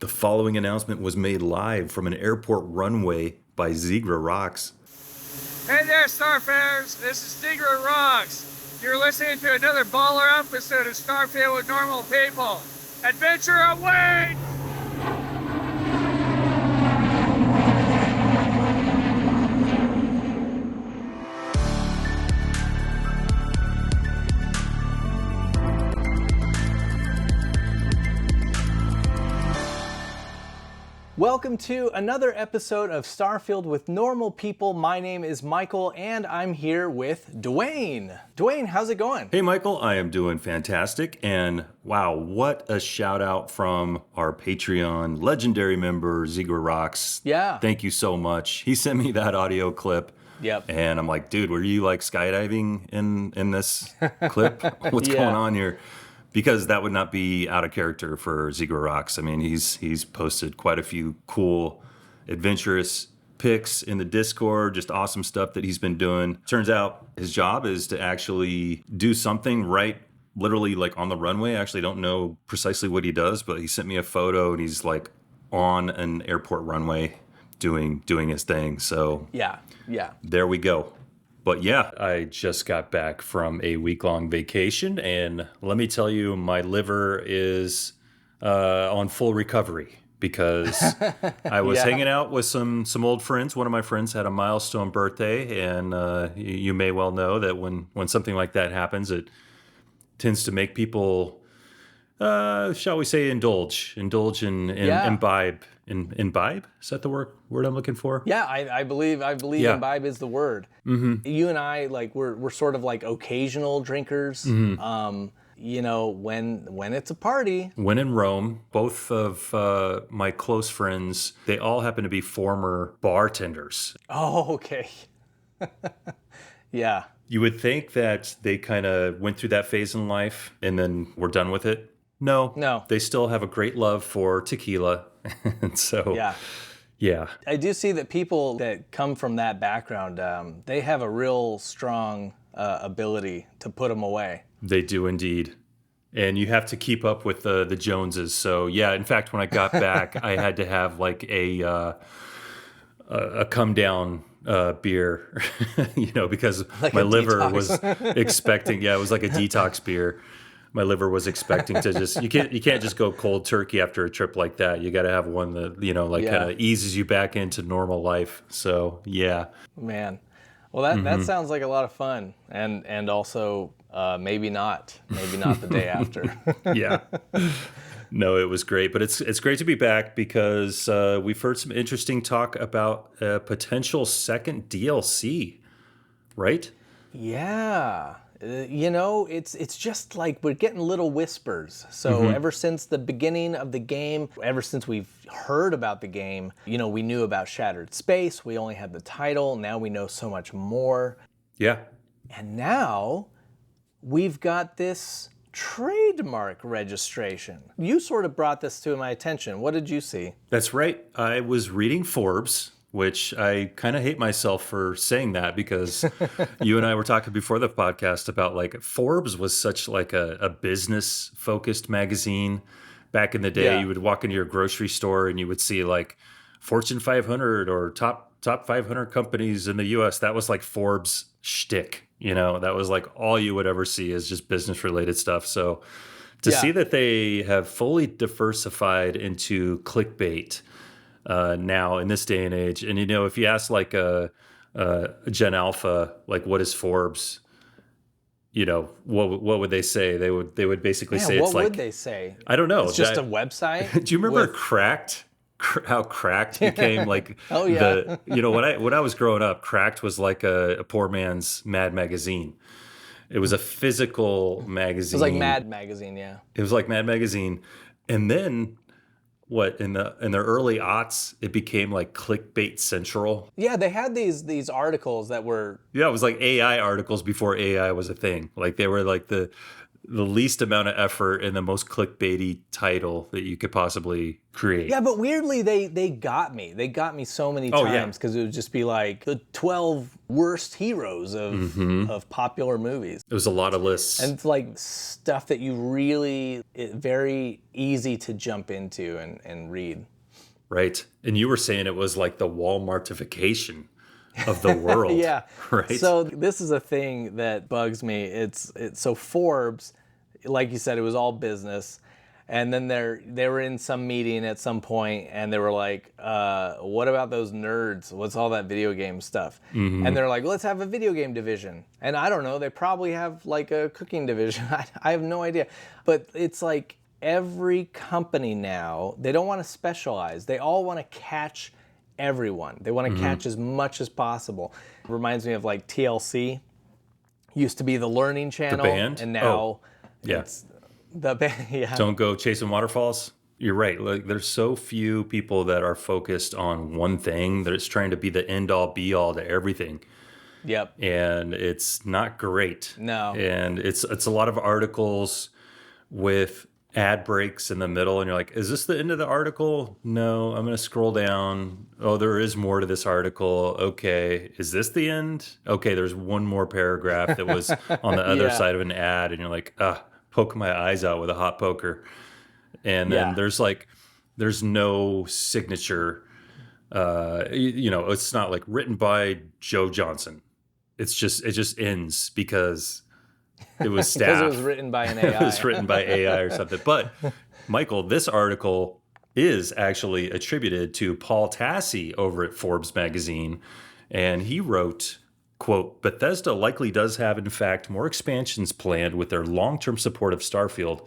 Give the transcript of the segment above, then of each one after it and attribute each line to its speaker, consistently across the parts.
Speaker 1: The following announcement was made live from an airport runway by Zigra Rocks.
Speaker 2: Hey there, Starfarers. This is Zigra Rocks. You're listening to another baller episode of Starfield with Normal People. Adventure awaits!
Speaker 3: Welcome to another episode of Starfield with Normal People. My name is Michael, and I'm here with Duane. Duane, how's it going?
Speaker 1: Hey, Michael, I am doing fantastic. And wow, what a shout out from our Patreon legendary member, Zigra Rocks.
Speaker 3: Yeah.
Speaker 1: Thank you so much. He sent me that audio clip.
Speaker 3: Yep.
Speaker 1: And I'm like, dude, were you like skydiving in this clip? What's
Speaker 3: Yeah.
Speaker 1: going on here? Because that would not be out of character for Zigra Rocks. I mean, he's posted quite a few cool, adventurous pics in the Discord, just awesome stuff that he's been doing. Turns out his job is to actually do something right, literally like on the runway. I actually don't know precisely what he does, but he sent me a photo and he's like on an airport runway doing his thing. So
Speaker 3: Yeah.
Speaker 1: there we go. But yeah, I just got back from a week-long vacation, and let me tell you, my liver is on full recovery because I was hanging out with some old friends. One of my friends had a milestone birthday, and you may well know that when something like that happens, it tends to make people, shall we say, indulge and imbibe. Imbibe? Is that the word I'm looking for?
Speaker 3: Yeah, I believe
Speaker 1: Yeah.
Speaker 3: imbibe is the word. Mm-hmm. You and I, like, we're sort of like occasional drinkers.
Speaker 1: Mm-hmm.
Speaker 3: You know, when it's a party.
Speaker 1: When in Rome, both of my close friends, they all happen to be former bartenders.
Speaker 3: Oh, okay. Yeah.
Speaker 1: You would think that they kind of went through that phase in life and then were done with it. No. They still have a great love for tequila. And so, yeah.
Speaker 3: I do see that people that come from that background, they have a real strong ability to put them away.
Speaker 1: They do indeed. And you have to keep up with the Joneses. So, yeah, in fact, when I got back, I had to have like a come down beer, because
Speaker 3: like
Speaker 1: my
Speaker 3: a
Speaker 1: liver
Speaker 3: detox.
Speaker 1: was expecting, it was like a detox beer. My liver was expecting to just, you can't just go cold turkey after a trip like that. You got to have one that, kind of eases you back into normal life. So, yeah.
Speaker 3: Man. Well, that sounds like a lot of fun. And also maybe not the day after.
Speaker 1: Yeah. No, it was great. But it's great to be back because we've heard some interesting talk about a potential second DLC, right?
Speaker 3: Yeah. It's just like we're getting little whispers. So ever since the beginning of the game, ever since we've heard about the game, we knew about Shattered Space. We only had the title. Now we know so much more.
Speaker 1: Yeah.
Speaker 3: And now we've got this trademark registration. You sort of brought this to my attention. What did you see?
Speaker 1: That's right. I was reading Forbes, which I kind of hate myself for saying that because you and I were talking before the podcast about like Forbes was such like a business focused magazine. Back in the day, you would walk into your grocery store and you would see like Fortune 500 or top 500 companies in the US. That was like Forbes shtick. That was like all you would ever see is just business related stuff. So to see that they have fully diversified into clickbait now in this day and age. And, if you ask like a Gen Alpha, like what is Forbes, what would they say? They would basically say it's like.
Speaker 3: What would they say?
Speaker 1: I don't know.
Speaker 3: It's just a website?
Speaker 1: Do you remember Cracked? How Cracked became like
Speaker 3: oh, yeah.
Speaker 1: When I was growing up, Cracked was like a poor man's Mad magazine. It was a physical magazine.
Speaker 3: It was like Mad magazine, yeah.
Speaker 1: It was like Mad magazine. And then in the early aughts, it became like Clickbait Central.
Speaker 3: Yeah, they had these articles that were...
Speaker 1: Yeah, it was like AI articles before AI was a thing. Like they were like the least amount of effort and the most clickbaity title that you could possibly create.
Speaker 3: Yeah, but weirdly, they got me. They got me so many times because it would just be like the 12 worst heroes of popular movies.
Speaker 1: It was a lot of lists.
Speaker 3: And it's like stuff that you really, very easy to jump into and read.
Speaker 1: Right. And you were saying it was like the Walmartification of the world.
Speaker 3: Yeah.
Speaker 1: Right.
Speaker 3: So this is a thing that bugs me. It's so Forbes, like you said, it was all business. And then they were in some meeting at some point and they were like, what about those nerds? What's all that video game stuff? And they're like, let's have a video game division. And I don't know, they probably have like a cooking division. I have no idea. But it's like every company now, they don't want to specialize. They all want to catch everyone. They want to catch as much as possible. It reminds me of like TLC. Used to be the Learning Channel.
Speaker 1: The band?
Speaker 3: And now
Speaker 1: yeah.
Speaker 3: it's the band. Yeah.
Speaker 1: Don't go chasing waterfalls. You're right. Like, there's so few people that are focused on one thing that it's trying to be the end all be all to everything.
Speaker 3: Yep.
Speaker 1: And it's not great.
Speaker 3: No.
Speaker 1: And it's a lot of articles with ad breaks in the middle and you're like, is this the end of the article? No, I'm going to scroll down. Oh, there is more to this article. Okay. Is this the end? Okay. There's one more paragraph that was on the other side of an ad. And you're like, poke my eyes out with a hot poker. And then there's no signature. It's not like written by Joe Johnson. It just ends because it was staff.
Speaker 3: Because it was written by an AI.
Speaker 1: It was written by AI or something. But, Michael, this article is actually attributed to Paul Tassi over at Forbes magazine. And he wrote, quote, Bethesda likely does have, in fact, more expansions planned with their long-term support of Starfield,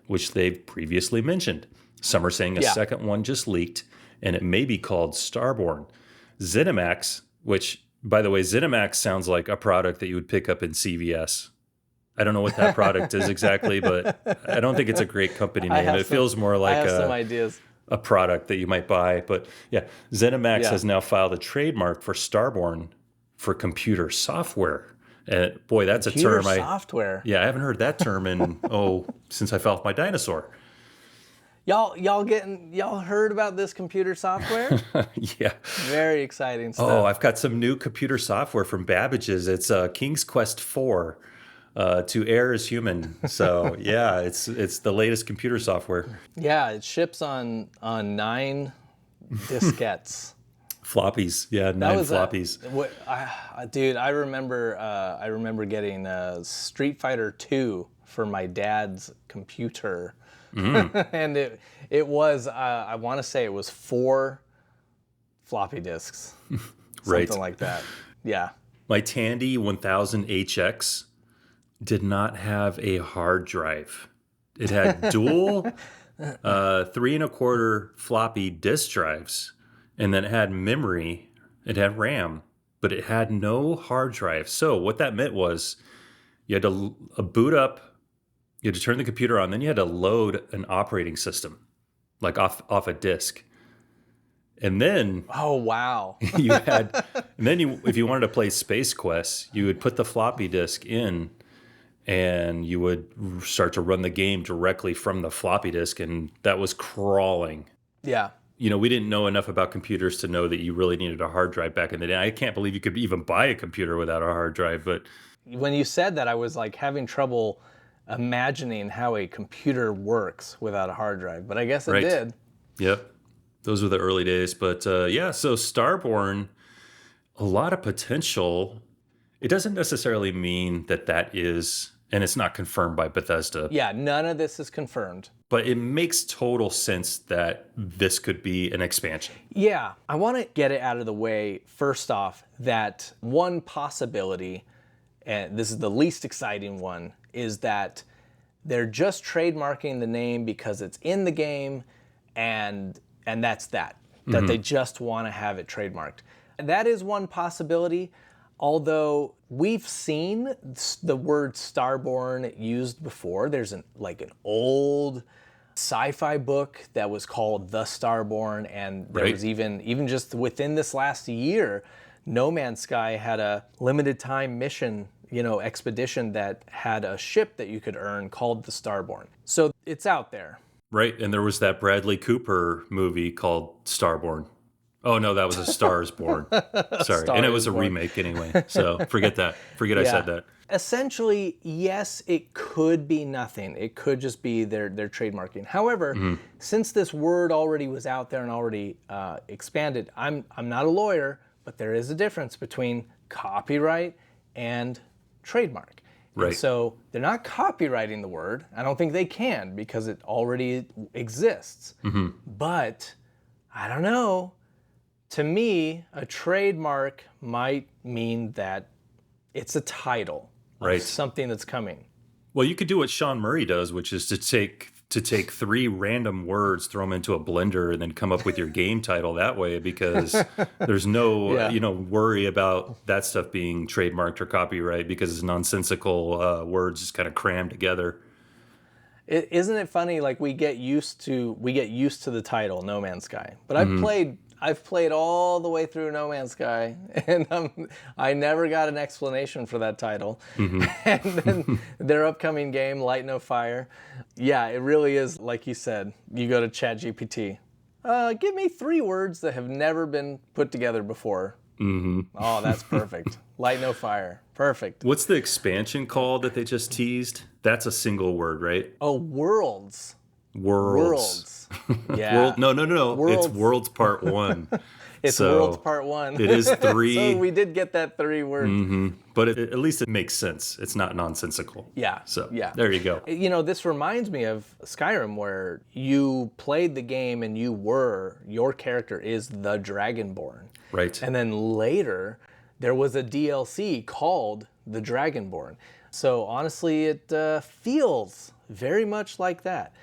Speaker 1: which they've previously mentioned. Some are saying a second one just leaked, and it may be called Starborn. Zenimax, which, by the way, Zenimax sounds like a product that you would pick up in CVS. I don't know what that product is exactly, but I don't think it's a great company name. It feels more like
Speaker 3: some ideas.
Speaker 1: A product that you might buy. But yeah, Zenimax has now filed a trademark for Starborn for computer software. And boy, that's
Speaker 3: computer
Speaker 1: a term
Speaker 3: software.
Speaker 1: I haven't heard that term in since I fell off my dinosaur.
Speaker 3: Y'all heard about this computer software?
Speaker 1: Yeah.
Speaker 3: Very exciting stuff.
Speaker 1: Oh, I've got some new computer software from Babbage's. It's King's Quest 4. To err is human. So yeah, it's the latest computer software.
Speaker 3: Yeah, it ships on 9 diskettes.
Speaker 1: Floppies, yeah, 9 floppies.
Speaker 3: Dude, I remember getting Street Fighter 2 for my dad's computer, and it was I want to say it was 4 floppy disks, something like that. Yeah. My
Speaker 1: Tandy 1000HX did not have a hard drive. It had dual 3 1/4 floppy disk drives, and then it had memory, it had RAM, but it had no hard drive. So what that meant was you had to boot up, you had to turn the computer on, then you had to load an operating system, like off a disk. And then if you wanted to play Space Quest, you would put the floppy disk in and you would start to run the game directly from the floppy disk, and that was crawling.
Speaker 3: Yeah.
Speaker 1: We didn't know enough about computers to know that you really needed a hard drive back in the day. I can't believe you could even buy a computer without a hard drive. But
Speaker 3: when you said that, I was like having trouble imagining how a computer works without a hard drive, but I guess it did.
Speaker 1: Yep. Those were the early days. But so Starborn, a lot of potential. It doesn't necessarily mean that is, and it's not confirmed by Bethesda.
Speaker 3: Yeah, none of this is confirmed.
Speaker 1: But it makes total sense that this could be an expansion.
Speaker 3: Yeah, I want to get it out of the way first off that one possibility, and this is the least exciting one, is that they're just trademarking the name because it's in the game, and that's that they just want to have it trademarked. That is one possibility. Although we've seen the word Starborn used before. There's an old sci-fi book that was called The Starborn, and there was even just within this last year, No Man's Sky had a limited time mission expedition that had a ship that you could earn called the Starborn. So it's out there.
Speaker 1: Right. And there was that Bradley Cooper movie called Starborn. Oh, no, that was A Star is Born. Sorry.
Speaker 3: Star
Speaker 1: And it
Speaker 3: is
Speaker 1: was a
Speaker 3: Born.
Speaker 1: remake anyway. So forget that. Forget I said that.
Speaker 3: Essentially, yes, it could be nothing. It could just be their trademarking. However, since this word already was out there and already expanded, I'm not a lawyer, but there is a difference between copyright and trademark.
Speaker 1: Right.
Speaker 3: And so they're not copyrighting the word. I don't think they can because it already exists. But I don't know. To me, a trademark might mean that it's a title of
Speaker 1: Right.
Speaker 3: something that's coming.
Speaker 1: Well, you could do what Sean Murray does, which is to take 3 random words, throw them into a blender, and then come up with your game title that way. Because there's no worry about that stuff being trademarked or copyright because it's nonsensical words just kind of crammed together.
Speaker 3: Isn't it funny? Like we get used to the title No Man's Sky, but I've played all the way through No Man's Sky, and I never got an explanation for that title. And then their upcoming game, Light No Fire, yeah, it really is like you said. You go to ChatGPT, give me 3 words that have never been put together before. Oh, that's perfect. Light No Fire, perfect.
Speaker 1: What's the expansion called that they just teased? That's a single word, right?
Speaker 3: Oh, Worlds.
Speaker 1: Worlds.
Speaker 3: Yeah.
Speaker 1: No.
Speaker 3: Worlds.
Speaker 1: It's Worlds Part 1.
Speaker 3: It's
Speaker 1: So
Speaker 3: Worlds Part 1.
Speaker 1: It is 3.
Speaker 3: So we did get that 3 words.
Speaker 1: But at least it makes sense. It's not nonsensical.
Speaker 3: Yeah.
Speaker 1: So
Speaker 3: yeah.
Speaker 1: there you go.
Speaker 3: This reminds me of Skyrim, where you played the game and your character is the Dragonborn.
Speaker 1: Right.
Speaker 3: And then later, there was a DLC called the Dragonborn. So honestly, it feels very much like that.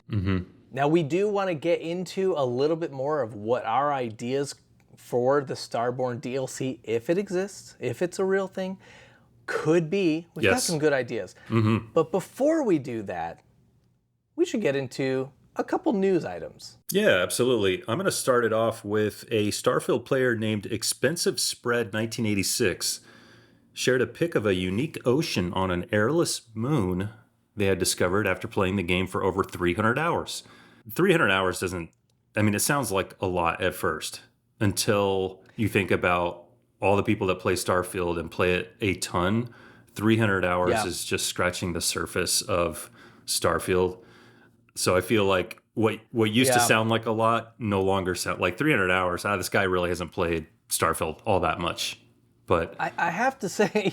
Speaker 3: Now, we do want to get into a little bit more of what our ideas for the Starborn DLC, if it exists, if it's a real thing, could be. We've got some good ideas. But before we do that, we should get into a couple news items.
Speaker 1: Yeah, absolutely. I'm going to start it off with a Starfield player named Expensive Spread 1986 shared a pic of a unique ocean on an airless moon they had discovered after playing the game for over 300 hours. 300 hours it sounds like a lot at first until you think about all the people that play Starfield and play it a ton. 300 hours is just scratching the surface of Starfield. So I feel like what used to sound like a lot no longer sound like 300 hours. This guy really hasn't played Starfield all that much. But
Speaker 3: I have to say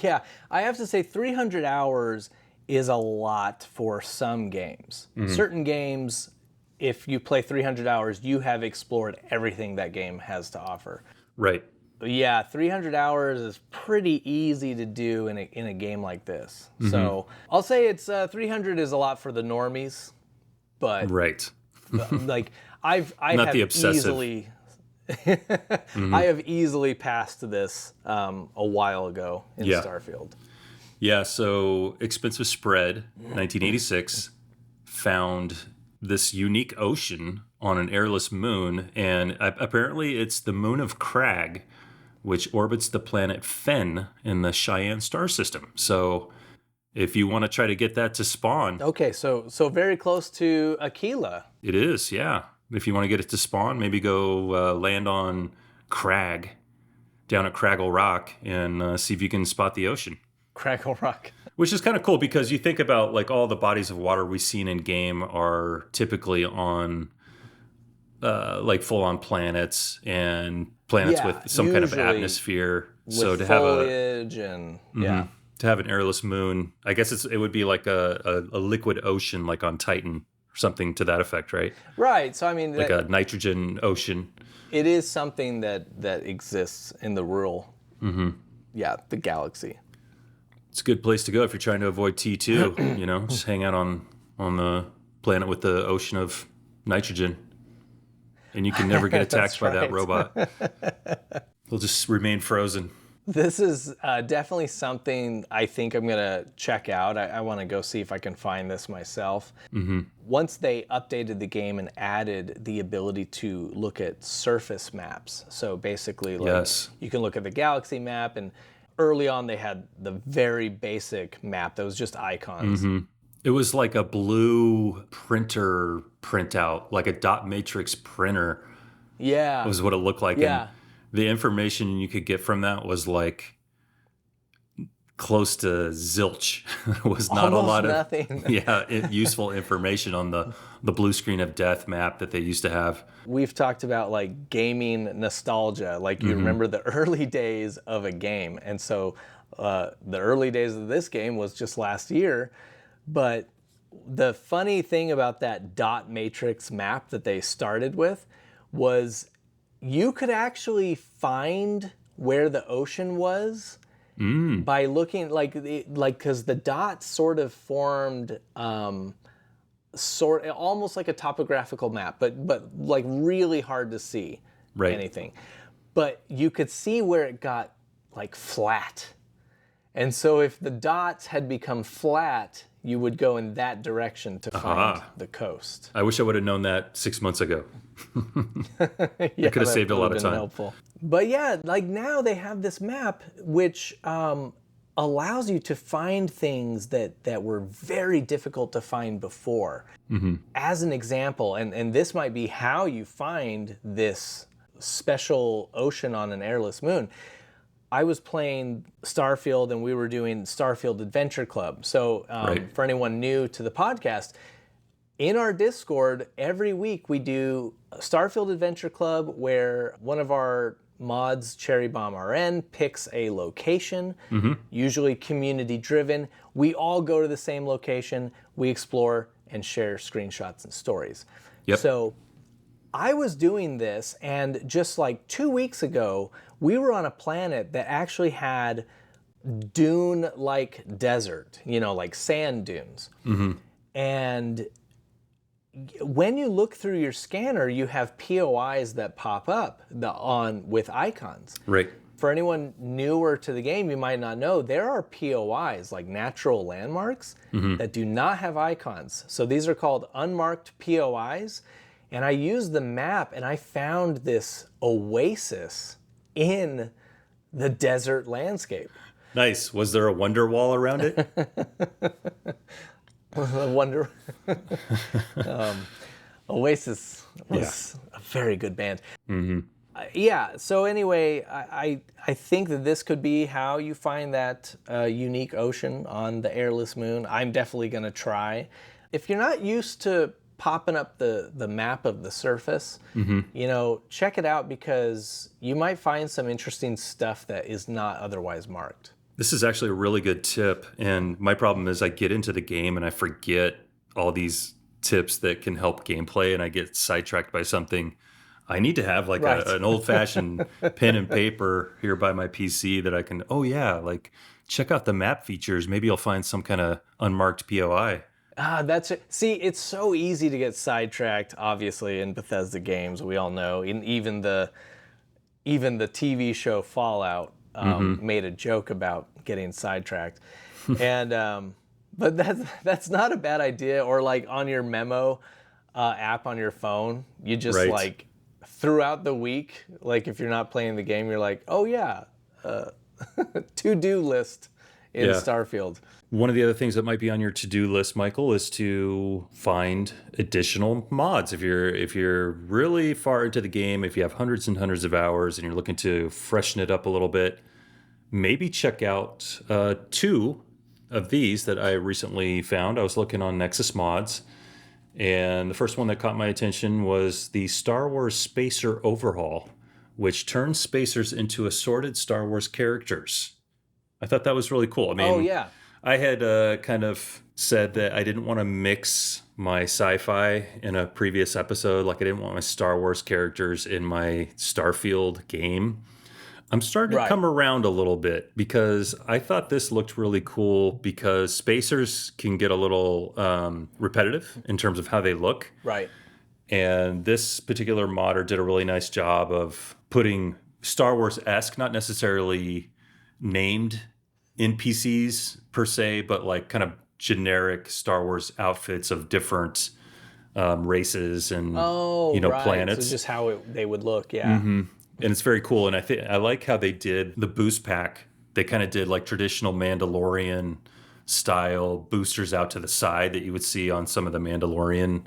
Speaker 3: 300 hours is a lot for some games. Certain games, if you play 300 hours, you have explored everything that game has to offer.
Speaker 1: Right.
Speaker 3: But yeah, 300 hours is pretty easy to do in a game like this. So I'll say it's 300 is a lot for the normies, but
Speaker 1: right.
Speaker 3: Like I
Speaker 1: Not
Speaker 3: have
Speaker 1: the obsessive.
Speaker 3: easily. I have easily passed this a while ago in Starfield.
Speaker 1: Yeah, so Expensive Spread, 1986, found this unique ocean on an airless moon, and apparently it's the moon of Crag, which orbits the planet Fen in the Cheyenne star system. So if you want to try to get that to spawn...
Speaker 3: Okay, so very close to Aquila.
Speaker 1: It is, yeah. If you want to get it to spawn, maybe go land on Crag, down at Craggle Rock, and see if you can spot the ocean.
Speaker 3: Craggle Rock.
Speaker 1: Which is kind of cool because you think about like all the bodies of water we've seen in game are typically on like full-on planets and planets with some kind of atmosphere. So to have to have an airless moon, I guess it would be like a liquid ocean, like on Titan, or something to that effect, right?
Speaker 3: Right. So I mean,
Speaker 1: like a nitrogen ocean.
Speaker 3: It is something that exists in the real, the galaxy.
Speaker 1: It's a good place to go if you're trying to avoid T2, just hang out on the planet with the ocean of nitrogen. And you can never get attacked by that robot. They'll just remain frozen.
Speaker 3: This is definitely something I think I'm going to check out. I want to go see if I can find this myself. Once they updated the game and added the ability to look at surface maps. So basically, you can look at the galaxy map and early on they had the very basic map that was just icons.
Speaker 1: It was like a blue printer printout, like a dot matrix printer
Speaker 3: Yeah.
Speaker 1: was what it looked like. And
Speaker 3: Yeah.
Speaker 1: the information you could get from that was like close to zilch. It was not
Speaker 3: Almost
Speaker 1: a lot
Speaker 3: nothing.
Speaker 1: of useful information on the blue screen of death map that they used to have.
Speaker 3: We've talked about like gaming nostalgia. Like you remember the early days of a game. And so the early days of this game was just last year. But the funny thing about that dot matrix map that they started with was you could actually find where the ocean was by looking because the dots sort of formed almost like a topographical map, but like really hard to see anything. But you could see where it got like flat. And so if the dots had become flat, you would go in that direction to find the coast.
Speaker 1: I wish I would have known that 6 months ago.
Speaker 3: Yeah,
Speaker 1: I could have saved a lot of time.
Speaker 3: Helpful. But yeah, like now they have this map which allows you to find things that were very difficult to find before. As an example, and this might be how you find this special ocean on an airless moon. I was playing Starfield and we were doing Starfield Adventure Club. So for anyone new to the podcast, in our Discord, every week we do Starfield Adventure Club where one of our mods, Cherry Bomb RN, picks a location, usually community driven. We all go to the same location, we explore and share screenshots and stories. So I was doing this, and just like 2 weeks ago, we were on a planet that actually had dune-like desert, like sand dunes. And when you look through your scanner, you have POIs that pop up with icons. For anyone newer to the game, you might not know, there are POIs, like natural landmarks, that do not have icons. So these are called unmarked POIs. And I used the map and I found this oasis in the desert landscape.
Speaker 1: Nice. Was there a wonder wall around it?
Speaker 3: Oasis was a very good band. So anyway, I think that this could be how you find that unique ocean on the airless moon. I'm definitely going to try. If you're not used to popping up the map of the surface, check it out because you might find some interesting stuff that is not otherwise marked.
Speaker 1: This is actually a really good tip. And my problem is I get into the game and I forget all these tips that can help gameplay and I get sidetracked by something. I need to have like an old-fashioned pen and paper here by my PC that I can, check out the map features. Maybe you'll find some kind of unmarked POI.
Speaker 3: That's it. See, it's so easy to get sidetracked, obviously, in Bethesda games, we all know. Even the TV show Fallout made a joke about getting sidetracked. And but that's not a bad idea. Or like on your memo app on your phone, you just like throughout the week, like if you're not playing the game, you're like, to-do list in Starfield.
Speaker 1: One of the other things that might be on your to-do list, Michael, is to find additional mods. If you're really far into the game, if you have hundreds and hundreds of hours and you're looking to freshen it up a little bit, maybe check out 2 of these that I recently found. I was looking on Nexus Mods, and the first one that caught my attention was the Star Wars Spacer Overhaul, which turns spacers into assorted Star Wars characters. I thought that was really cool. I mean, I had kind of said that I didn't want to mix my sci-fi in a previous episode. Like I didn't want my Star Wars characters in my Starfield game. I'm starting to come around a little bit because I thought this looked really cool because spacers can get a little repetitive in terms of how they look. And this particular modder did a really nice job of putting Star Wars-esque, not necessarily named NPCs per se, but like kind of generic Star Wars outfits of different races and planets.
Speaker 3: So just how they would look,
Speaker 1: And it's very cool. And I like how they did the boost pack they kind of did like traditional Mandalorian style boosters out to the side that you would see on some of the Mandalorian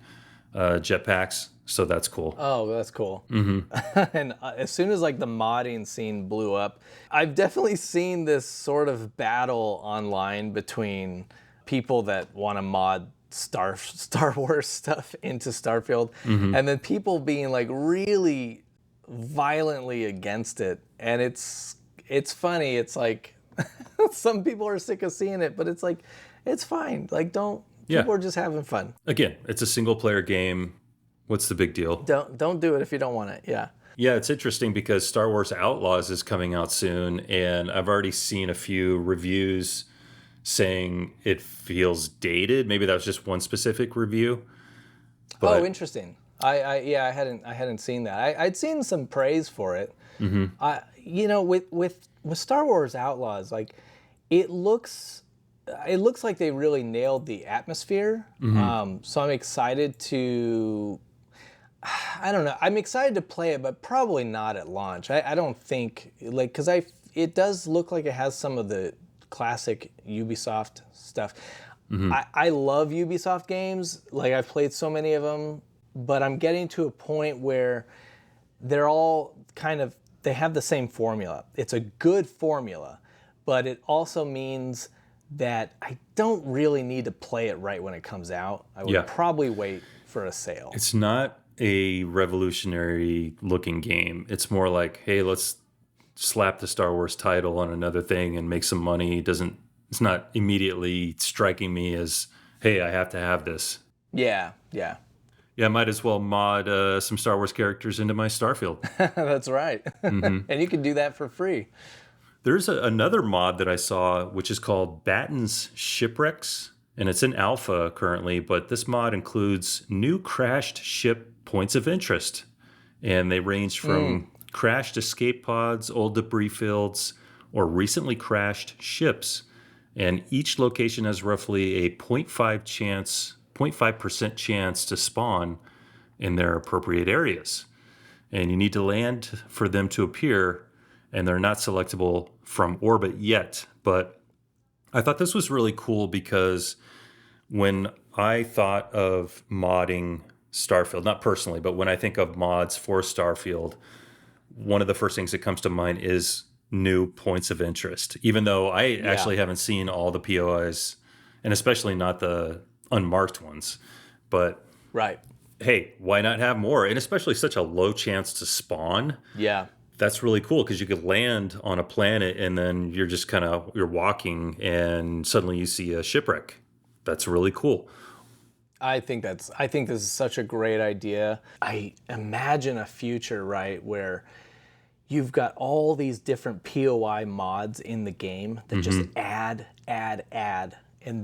Speaker 1: jetpacks. So that's cool.
Speaker 3: Oh, that's cool. And as soon as like the modding scene blew up, I've definitely seen this sort of battle online between people that want to mod Star Wars stuff into Starfield, and then people being like really violently against it. And it's funny. It's like some people are sick of seeing it, but it's like it's fine. Like people are just having fun.
Speaker 1: Again, it's a single player game. What's the big deal?
Speaker 3: Don't do it if you don't want it. Yeah.
Speaker 1: Yeah, it's interesting because Star Wars Outlaws is coming out soon, and I've already seen a few reviews saying it feels dated. Maybe that was just one specific review. But,
Speaker 3: oh, interesting. I hadn't seen that. I'd seen some praise for it. With Star Wars Outlaws, like it looks like they really nailed the atmosphere. So I'm excited to. I don't know. I'm excited to play it, but probably not at launch. I don't think because it does look like it has some of the classic Ubisoft stuff. I love Ubisoft games. Like I've played so many of them, but I'm getting to a point where they're all they have the same formula. It's a good formula, but it also means that I don't really need to play it right when it comes out. I would probably wait for a sale.
Speaker 1: It's not a revolutionary looking game. It's more like, hey, let's slap the Star Wars title on another thing and make some money. It's not immediately striking me as, hey, I have to have this.
Speaker 3: Yeah.
Speaker 1: Yeah, I might as well mod some Star Wars characters into my Starfield.
Speaker 3: That's right. And you can do that for free.
Speaker 1: There's another mod that I saw, which is called Batten's Shipwrecks, and it's in alpha currently, but this mod includes new crashed ship points of interest. And they range from crashed escape pods, old debris fields, or recently crashed ships. And each location has roughly a 0.5% chance to spawn in their appropriate areas. And you need to land for them to appear, and they're not selectable from orbit yet. But I thought this was really cool because when I thought of modding Starfield, not personally, but when I think of mods for Starfield, one of the first things that comes to mind is new points of interest, even though I actually haven't seen all the POIs, and especially not the unmarked ones. But
Speaker 3: right.
Speaker 1: Hey, why not have more? And especially such a low chance to spawn.
Speaker 3: Yeah.
Speaker 1: That's really cool because you could land on a planet and then you're just you're walking and suddenly you see a shipwreck. That's really cool.
Speaker 3: I think this is such a great idea. I imagine a future, right, where you've got all these different POI mods in the game that just add, and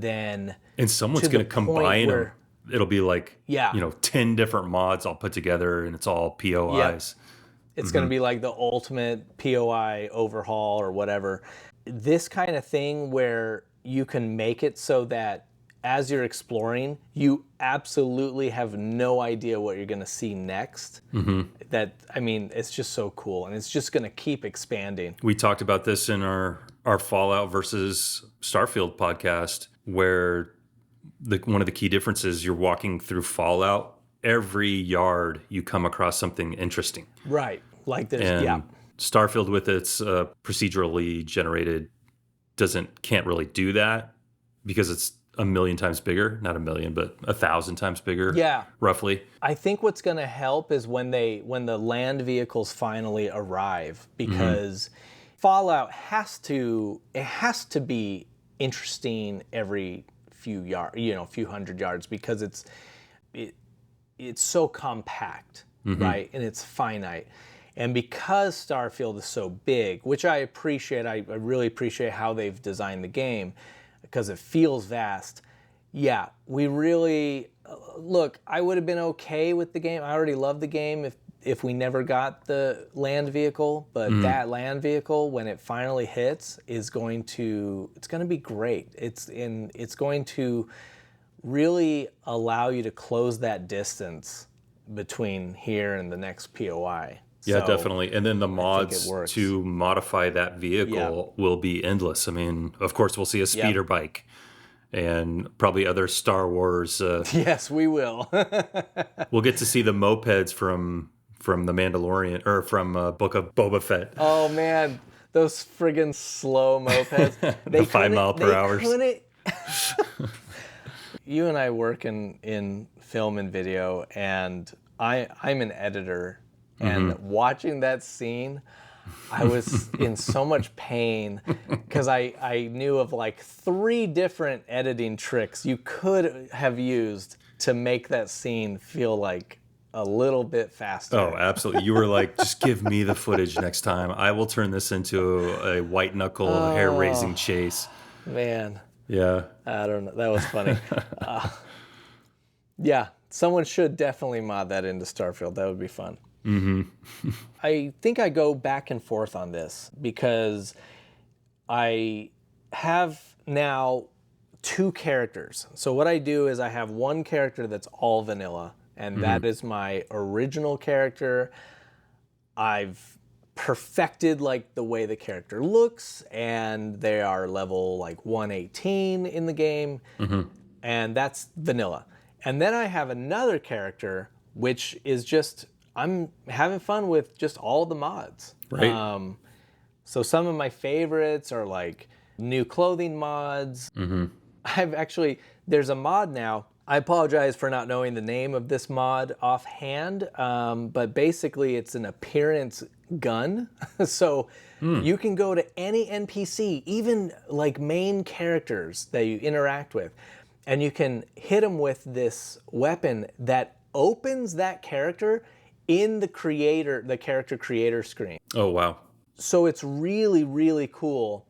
Speaker 3: then
Speaker 1: someone's going to combine them. It'll be like 10 different mods all put together, and it's all POIs.
Speaker 3: Yeah. It's going to be like the ultimate POI overhaul or whatever. This kind of thing where you can make it so that as you're exploring, you absolutely have no idea what you're going to see next. It's just so cool, and it's just going to keep expanding.
Speaker 1: We talked about this in our Fallout versus Starfield podcast, where one of the key differences, you're walking through Fallout, every yard you come across something interesting.
Speaker 3: Right. Like this,
Speaker 1: and Starfield with its procedurally generated can't really do that because it's a million times bigger, not a million, but 1,000 times bigger. Yeah, roughly.
Speaker 3: I think what's going to help is when the land vehicles finally arrive, because Fallout has to be interesting every few hundred yards, because it's so compact, right, and it's finite. And because Starfield is so big, which I appreciate, I really appreciate how they've designed the game, because it feels vast. Yeah, we really, look, I would have been okay with the game. I already love the game if we never got the land vehicle, but that land vehicle, when it finally hits, it's going to be great. It's going to really allow you to close that distance between here and the next POI.
Speaker 1: Yeah,
Speaker 3: So
Speaker 1: definitely. And then the
Speaker 3: I think it
Speaker 1: mods
Speaker 3: works.
Speaker 1: to modify that vehicle will be endless. I mean, of course, we'll see a speeder
Speaker 3: Yep.
Speaker 1: bike and probably other Star Wars.
Speaker 3: Yes, we will.
Speaker 1: We'll get to see the mopeds from the Mandalorian or from Book of Boba Fett.
Speaker 3: Oh man, those friggin' slow mopeds.
Speaker 1: The 5 mile per
Speaker 3: They
Speaker 1: hour.
Speaker 3: couldn't. You and I work in film and video, and I'm an editor. And watching that scene, I was in so much pain because I knew of like 3 different editing tricks you could have used to make that scene feel like a little bit faster.
Speaker 1: Oh, absolutely. You were like, just give me the footage next time. I will turn this into a white knuckle hair raising chase.
Speaker 3: Man,
Speaker 1: Yeah.
Speaker 3: I don't know. That was funny. Yeah, someone should definitely mod that into Starfield. That would be fun. I think I go back and forth on this because I have now 2 characters. So what I do is I have one character that's all vanilla, and that is my original character. I've perfected like the way the character looks, and they are level like 118 in the game, and that's vanilla. And then I have another character which is just, I'm having fun with just all the mods.
Speaker 1: Right.
Speaker 3: So some of my favorites are like new clothing mods. I've actually, there's a mod now. I apologize for not knowing the name of this mod offhand, but basically it's an appearance gun. So you can go to any NPC, even like main characters that you interact with, and you can hit them with this weapon that opens that character in the character creator screen.
Speaker 1: Oh, wow.
Speaker 3: So it's really, really cool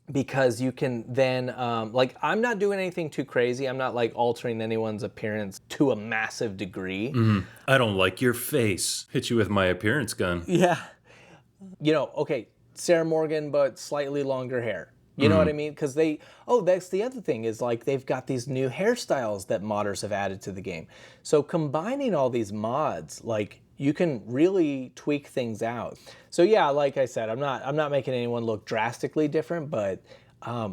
Speaker 3: because you can then, like, I'm not doing anything too crazy. I'm not like altering anyone's appearance to a massive degree.
Speaker 1: I don't like your face. Hit you with my appearance gun.
Speaker 3: Yeah. You know, okay, Sarah Morgan, but slightly longer hair. You know what I mean? Because that's the other thing is like they've got these new hairstyles that modders have added to the game. So combining all these mods, like you can really tweak things out. So yeah, like I said, I'm not making anyone look drastically different, but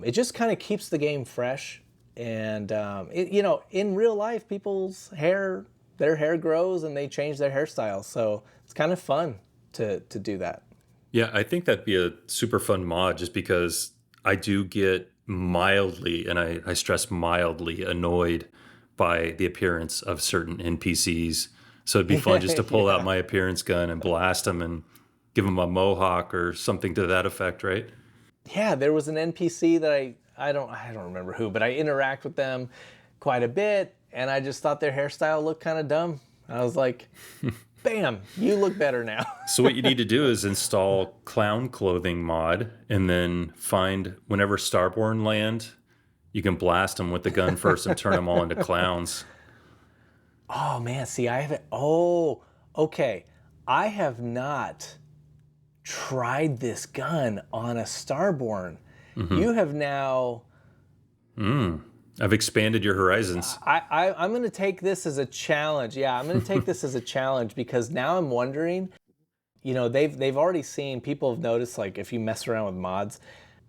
Speaker 3: it just kind of keeps the game fresh. And you know, in real life, people's hair, their hair grows and they change their hairstyle. So it's kind of fun to do that.
Speaker 1: Yeah, I think that'd be a super fun mod just because I do get mildly, and I stress mildly, annoyed by the appearance of certain NPCs. So it'd be fun just to pull out my appearance gun and blast them and give them a mohawk or something to that effect, right?
Speaker 3: Yeah, there was an NPC that I don't remember who, but I interact with them quite a bit, and I just thought their hairstyle looked kind of dumb. I was like, bam, you look better now.
Speaker 1: So what you need to do is install clown clothing mod and then find whenever Starborn land, you can blast them with the gun first and turn them all into clowns.
Speaker 3: Oh man, see, I haven't. Oh, okay. I have not tried this gun on a Starborn. You have now.
Speaker 1: I've expanded your horizons.
Speaker 3: I'm going to take this as a challenge. Yeah, I'm going to take this as a challenge because now I'm wondering. You know, they've already seen, people have noticed, like if you mess around with mods,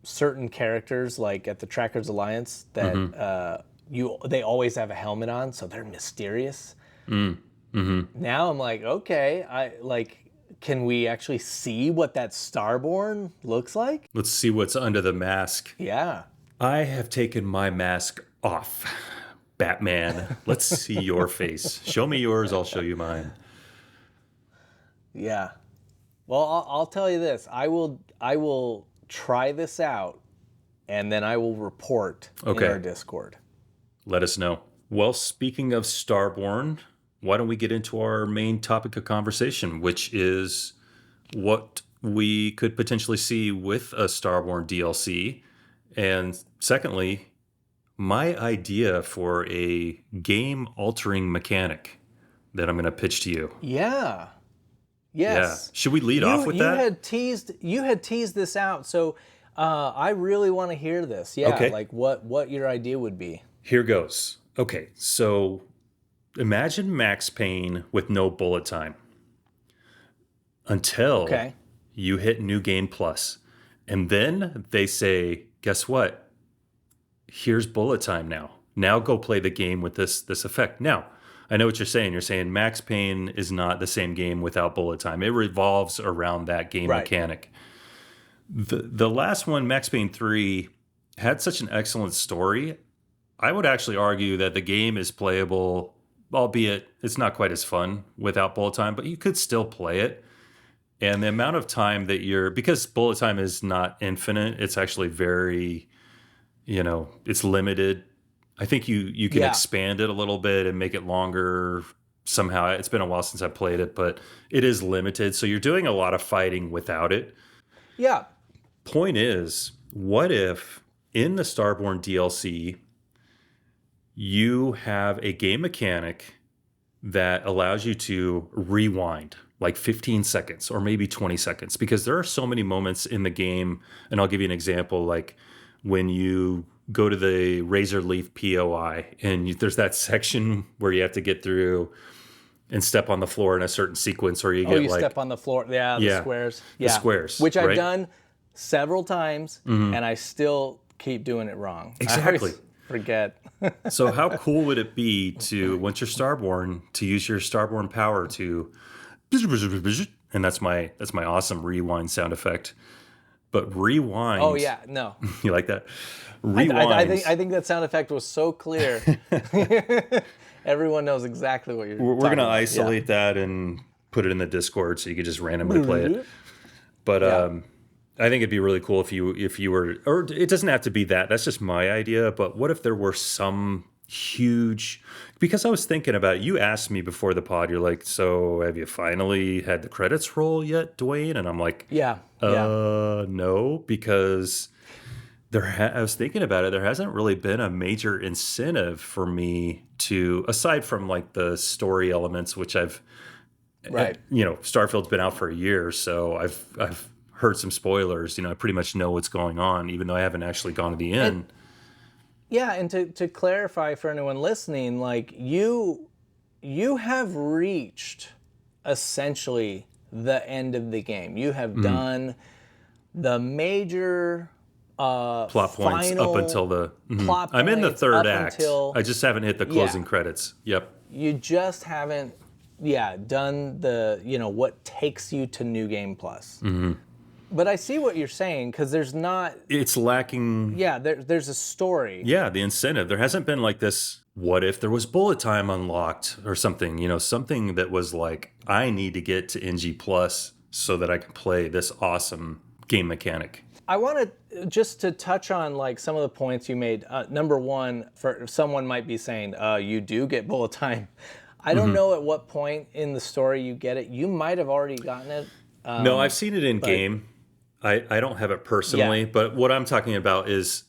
Speaker 3: certain characters like at the Trackers Alliance that they always have a helmet on, so they're mysterious. Now I'm like, okay, can we actually see what that Starborn looks like?
Speaker 1: Let's see what's under the mask.
Speaker 3: Yeah.
Speaker 1: I have taken my mask off. Batman, let's see your face. Show me yours, I'll show you mine.
Speaker 3: Yeah. Well, I'll tell you this. I will try this out, and then I will report in our Discord.
Speaker 1: Let us know. Well, speaking of Starborn, why don't we get into our main topic of conversation, which is what we could potentially see with a Starborn DLC. And secondly, my idea for a game-altering mechanic that I'm going to pitch to you.
Speaker 3: Yeah. Yes.
Speaker 1: Yeah. Should we lead off with that?
Speaker 3: You had teased this out, so I really want to hear this. Yeah,
Speaker 1: Okay.
Speaker 3: like what your idea would be.
Speaker 1: Here goes. Okay, so imagine Max Payne with no bullet time. until
Speaker 3: Okay.
Speaker 1: you hit New Game Plus. And then they say, guess what? Here's bullet time now. Now go play the game with this effect. Now, I know what you're saying. You're saying Max Payne is not the same game without bullet time. It revolves around that game
Speaker 3: Right.
Speaker 1: mechanic. The last one, Max Payne 3, had such an excellent story. I would actually argue that the game is playable, albeit it's not quite as fun without bullet time, but you could still play it. And the amount of time that because bullet time is not infinite, it's actually very, it's limited. I think you can expand it a little bit and make it longer somehow. It's been a while since I played it, but it is limited. So you're doing a lot of fighting without it.
Speaker 3: Yeah.
Speaker 1: Point is, what if in the Starborn DLC, you have a game mechanic that allows you to rewind like 15 seconds or maybe 20 seconds? Because there are so many moments in the game, and I'll give you an example, like when you go to the Razor Leaf POI and there's that section where you have to get through and step on the floor in a certain sequence, or you get
Speaker 3: step on the floor. Yeah, the squares. Yeah.
Speaker 1: The squares.
Speaker 3: Which I've
Speaker 1: right?
Speaker 3: done several times, and I still keep doing it wrong.
Speaker 1: Exactly.
Speaker 3: I always forget.
Speaker 1: So how cool would it be to, once you're Starborn, to use your Starborn power to, and that's my awesome rewind sound effect. But rewind.
Speaker 3: Oh yeah, no.
Speaker 1: You like that? Rewind.
Speaker 3: I think that sound effect was so clear. Everyone knows exactly what you're
Speaker 1: We're
Speaker 3: talking
Speaker 1: going to
Speaker 3: about.
Speaker 1: isolate that and put it in the Discord so you could just randomly play it. But I think it'd be really cool if you were, or it doesn't have to be that. That's just my idea. But what if there were some huge, because I was thinking about it. You asked me before the pod, you're like, so have you finally had the credits roll yet, Duane? And I'm like, no, because I was thinking about it. There hasn't really been a major incentive for me to, aside from like the story elements, which Starfield's been out for a year, so I've heard some spoilers. I pretty much know what's going on, even though I haven't actually gone to the end.
Speaker 3: And to clarify for anyone listening, like you have reached essentially the end of the game. You have done the major
Speaker 1: plot points up until the
Speaker 3: plot
Speaker 1: I'm in the
Speaker 3: points
Speaker 1: third
Speaker 3: up
Speaker 1: act.
Speaker 3: until-
Speaker 1: I just haven't hit the closing credits. Yep.
Speaker 3: You just haven't done the what takes you to New Game Plus. But I see what you're saying, because there's not...
Speaker 1: It's lacking...
Speaker 3: Yeah, there's a story.
Speaker 1: Yeah, the incentive. There hasn't been like this, what if there was bullet time unlocked or something, something that was like, I need to get to NG Plus so that I can play this awesome game mechanic.
Speaker 3: I want to just to touch on like some of the points you made. Number one, for someone might be saying, you do get bullet time. I don't know at what point in the story you get it. You might have already gotten it.
Speaker 1: No, I've seen it in game. I don't have it personally, but what I'm talking about is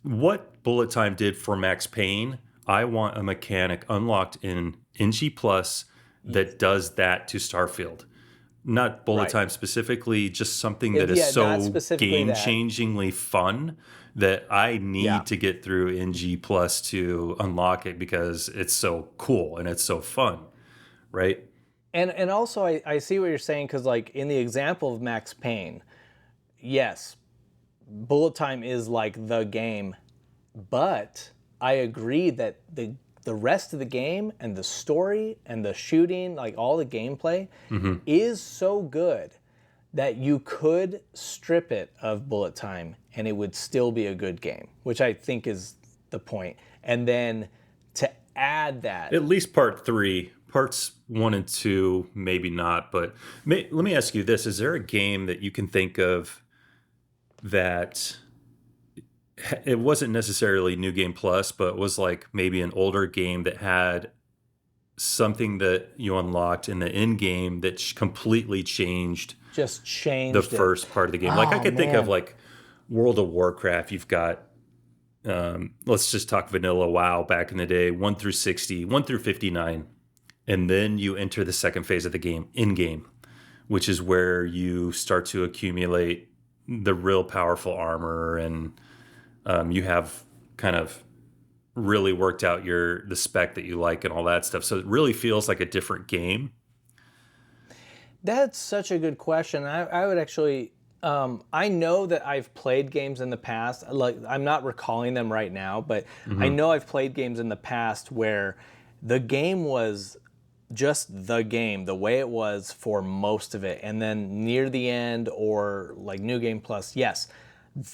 Speaker 1: what bullet time did for Max Payne. I want a mechanic unlocked in NG Plus that does that to Starfield. Not bullet time specifically, just something that is so game-changingly fun that I need to get through NG Plus to unlock it because it's so cool and it's so fun, right?
Speaker 3: And also I see what you're saying, because like in the example of Max Payne, yes, bullet time is like the game, but I agree that the rest of the game and the story and the shooting, like all the gameplay, is so good that you could strip it of bullet time and it would still be a good game, which I think is the point. And then to add that...
Speaker 1: At least part 3. Parts 1 and 2, maybe not, but let me ask you this. Is there a game that you can think of that it wasn't necessarily New Game Plus, but was like maybe an older game that had something that you unlocked in the end game that completely changed
Speaker 3: the
Speaker 1: first part of the game? Like I could think of like World of Warcraft. You've got let's just talk vanilla WoW back in the day, 1 through 60, 1 through 59. And then you enter the second phase of the game, in-game, which is where you start to accumulate the real powerful armor, and you have kind of really worked out the spec that you like and all that stuff. So it really feels like a different game.
Speaker 3: That's such a good question. I would actually, I know that I've played games in the past. Like, I'm not recalling them right now, but I know I've played games in the past where the game was just the game, the way it was for most of it. And then near the end or like New Game Plus, yes,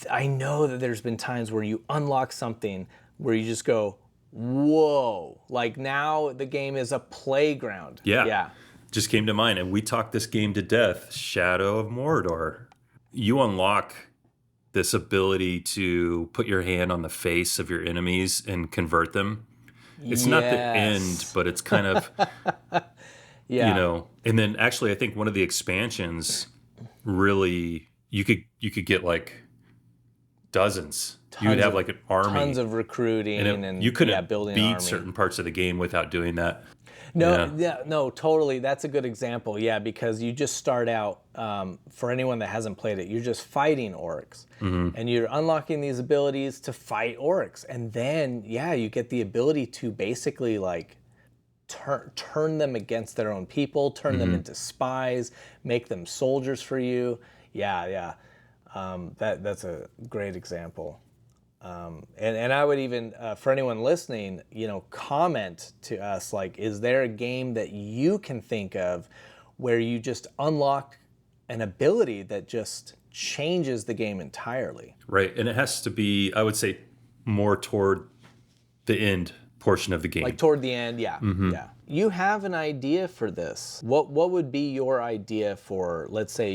Speaker 3: I know that there's been times where you unlock something where you just go, whoa, like now the game is a playground.
Speaker 1: Yeah. Just came to mind, and we talked this game to death, Shadow of Mordor. You unlock this ability to put your hand on the face of your enemies and convert them. It's not the end, but it's kind of, and then actually I think one of the expansions really, you could get like dozens. You would have like an army.
Speaker 3: Tons of recruiting and
Speaker 1: you couldn't
Speaker 3: building
Speaker 1: beat
Speaker 3: an army.
Speaker 1: certain parts of the game without doing that.
Speaker 3: No, totally. That's a good example. Yeah, because you just start out, for anyone that hasn't played it, you're just fighting orcs. And you're unlocking these abilities to fight orcs. And then, you get the ability to basically like turn them against their own people, turn them into spies, make them soldiers for you. That's a great example. And I would even, for anyone listening, comment to us, like, is there a game that you can think of where you just unlock an ability that just changes the game entirely?
Speaker 1: Right. And it has to be, I would say, more toward the end portion of the game.
Speaker 3: Like toward the end, yeah. You have an idea for this. What would be your idea for, let's say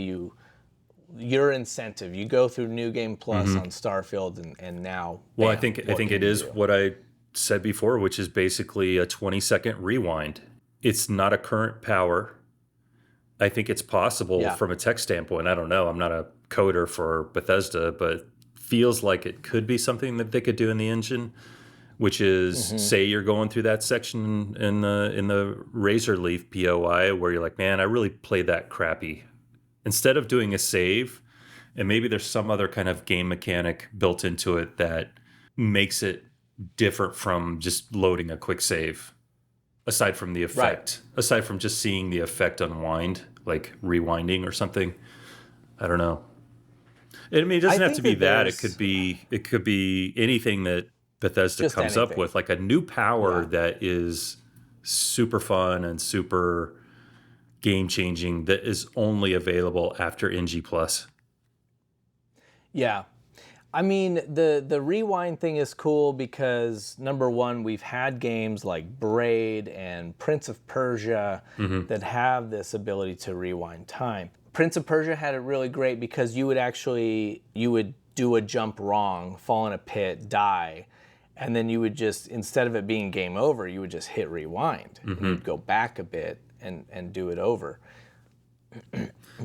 Speaker 3: your incentive? You go through New Game Plus on Starfield and now,
Speaker 1: well, I think it is what I said before, which is basically a 20-second rewind. It's not a current power. I think it's possible from a tech standpoint. I don't know. I'm not a coder for Bethesda, but feels like it could be something that they could do in the engine, which is say you're going through that section in the Razor Leaf POI where you're like, man, I really played that crappy. Instead of doing a save, and maybe there's some other kind of game mechanic built into it that makes it different from just loading a quick save, aside from the effect, aside from just seeing the effect unwind, like rewinding or something. I don't know. I mean, it doesn't have to be that. It could be anything that Bethesda comes up with, like a new power that is super fun and super game-changing that is only available after NG+.
Speaker 3: Yeah. I mean, the rewind thing is cool because, number one, we've had games like Braid and Prince of Persia that have this ability to rewind time. Prince of Persia had it really great because you would do a jump wrong, fall in a pit, die, and then you would just, instead of it being game over, you would just hit rewind. And you'd go back a bit and do it over.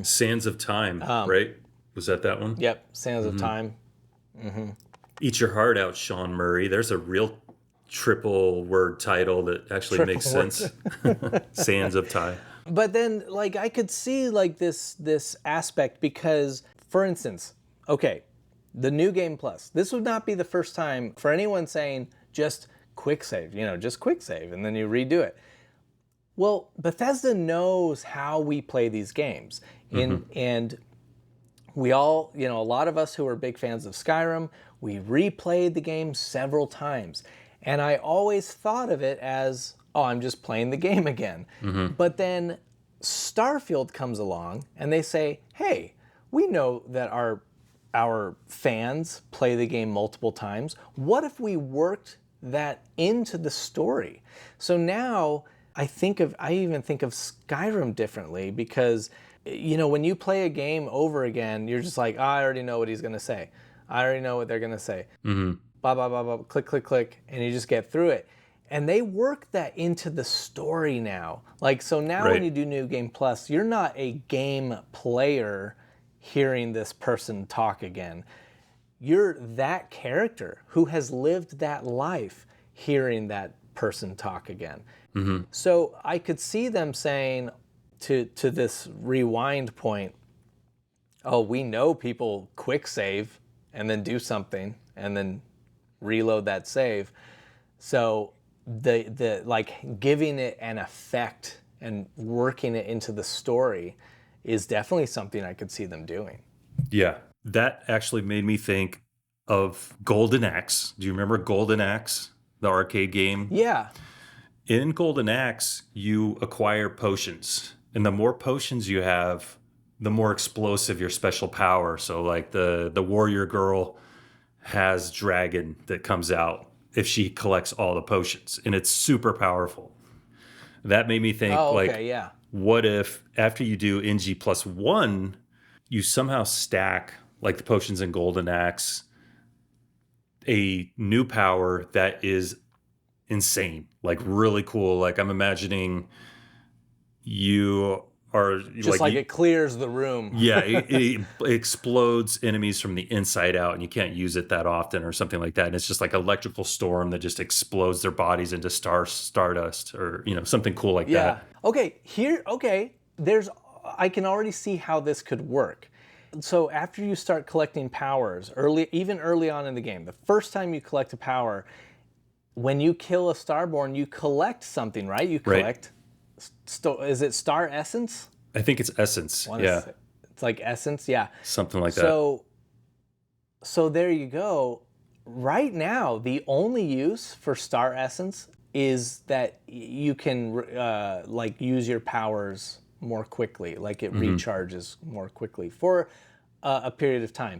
Speaker 1: Sands of Time, right? Was that one?
Speaker 3: Yep, Sands of Time.
Speaker 1: Eat Your Heart Out, Sean Murray. There's a real triple word title that actually makes sense. Sands of Time.
Speaker 3: But then, like, I could see like this aspect because, for instance, okay, the New Game Plus. This would not be the first time for anyone saying just quick save, just quick save, and then you redo it. Well, Bethesda knows how we play these games. And we all, a lot of us who are big fans of Skyrim, we replayed the game several times. And I always thought of it as, oh, I'm just playing the game again. But then Starfield comes along and they say, hey, we know that our fans play the game multiple times. What if we worked that into the story? So now I even think of Skyrim differently because, when you play a game over again, you're just like, I already know what he's going to say. I already know what they're going to say. Blah, blah, blah, blah, click, click, click, and you just get through it. And they work that into the story now. Like, so now when you do New Game Plus, you're not a game player hearing this person talk again. You're that character who has lived that life hearing that person talk again. So I could see them saying to this rewind point, oh, we know people quick save and then do something and then reload that save. So the like giving it an effect and working it into the story is definitely something I could see them doing.
Speaker 1: Yeah. That actually made me think of Golden Axe. Do you remember Golden Axe, the arcade game?
Speaker 3: Yeah.
Speaker 1: In Golden Axe, you acquire potions. And the more potions you have, the more explosive your special power. So like the warrior girl has dragon that comes out if she collects all the potions. And it's super powerful. That made me think what if after you do NG +1, you somehow stack like the potions in Golden Axe, a new power that is insane, like really cool. Like I'm imagining you are
Speaker 3: just like it clears the room.
Speaker 1: Yeah, it explodes enemies from the inside out, and you can't use it that often or something like that. And it's just like electrical storm that just explodes their bodies into stardust, or something cool like that.
Speaker 3: I can already see how this could work. So after you start collecting powers, even early on in the game, the first time you collect a power, when you kill a Starborn, you collect something, right? You collect, is it Star Essence?
Speaker 1: I think it's Essence, yeah.
Speaker 3: It's like Essence, yeah.
Speaker 1: Something like that.
Speaker 3: So there you go. Right now, the only use for Star Essence is that you can use your powers more quickly, like it recharges more quickly for a period of time.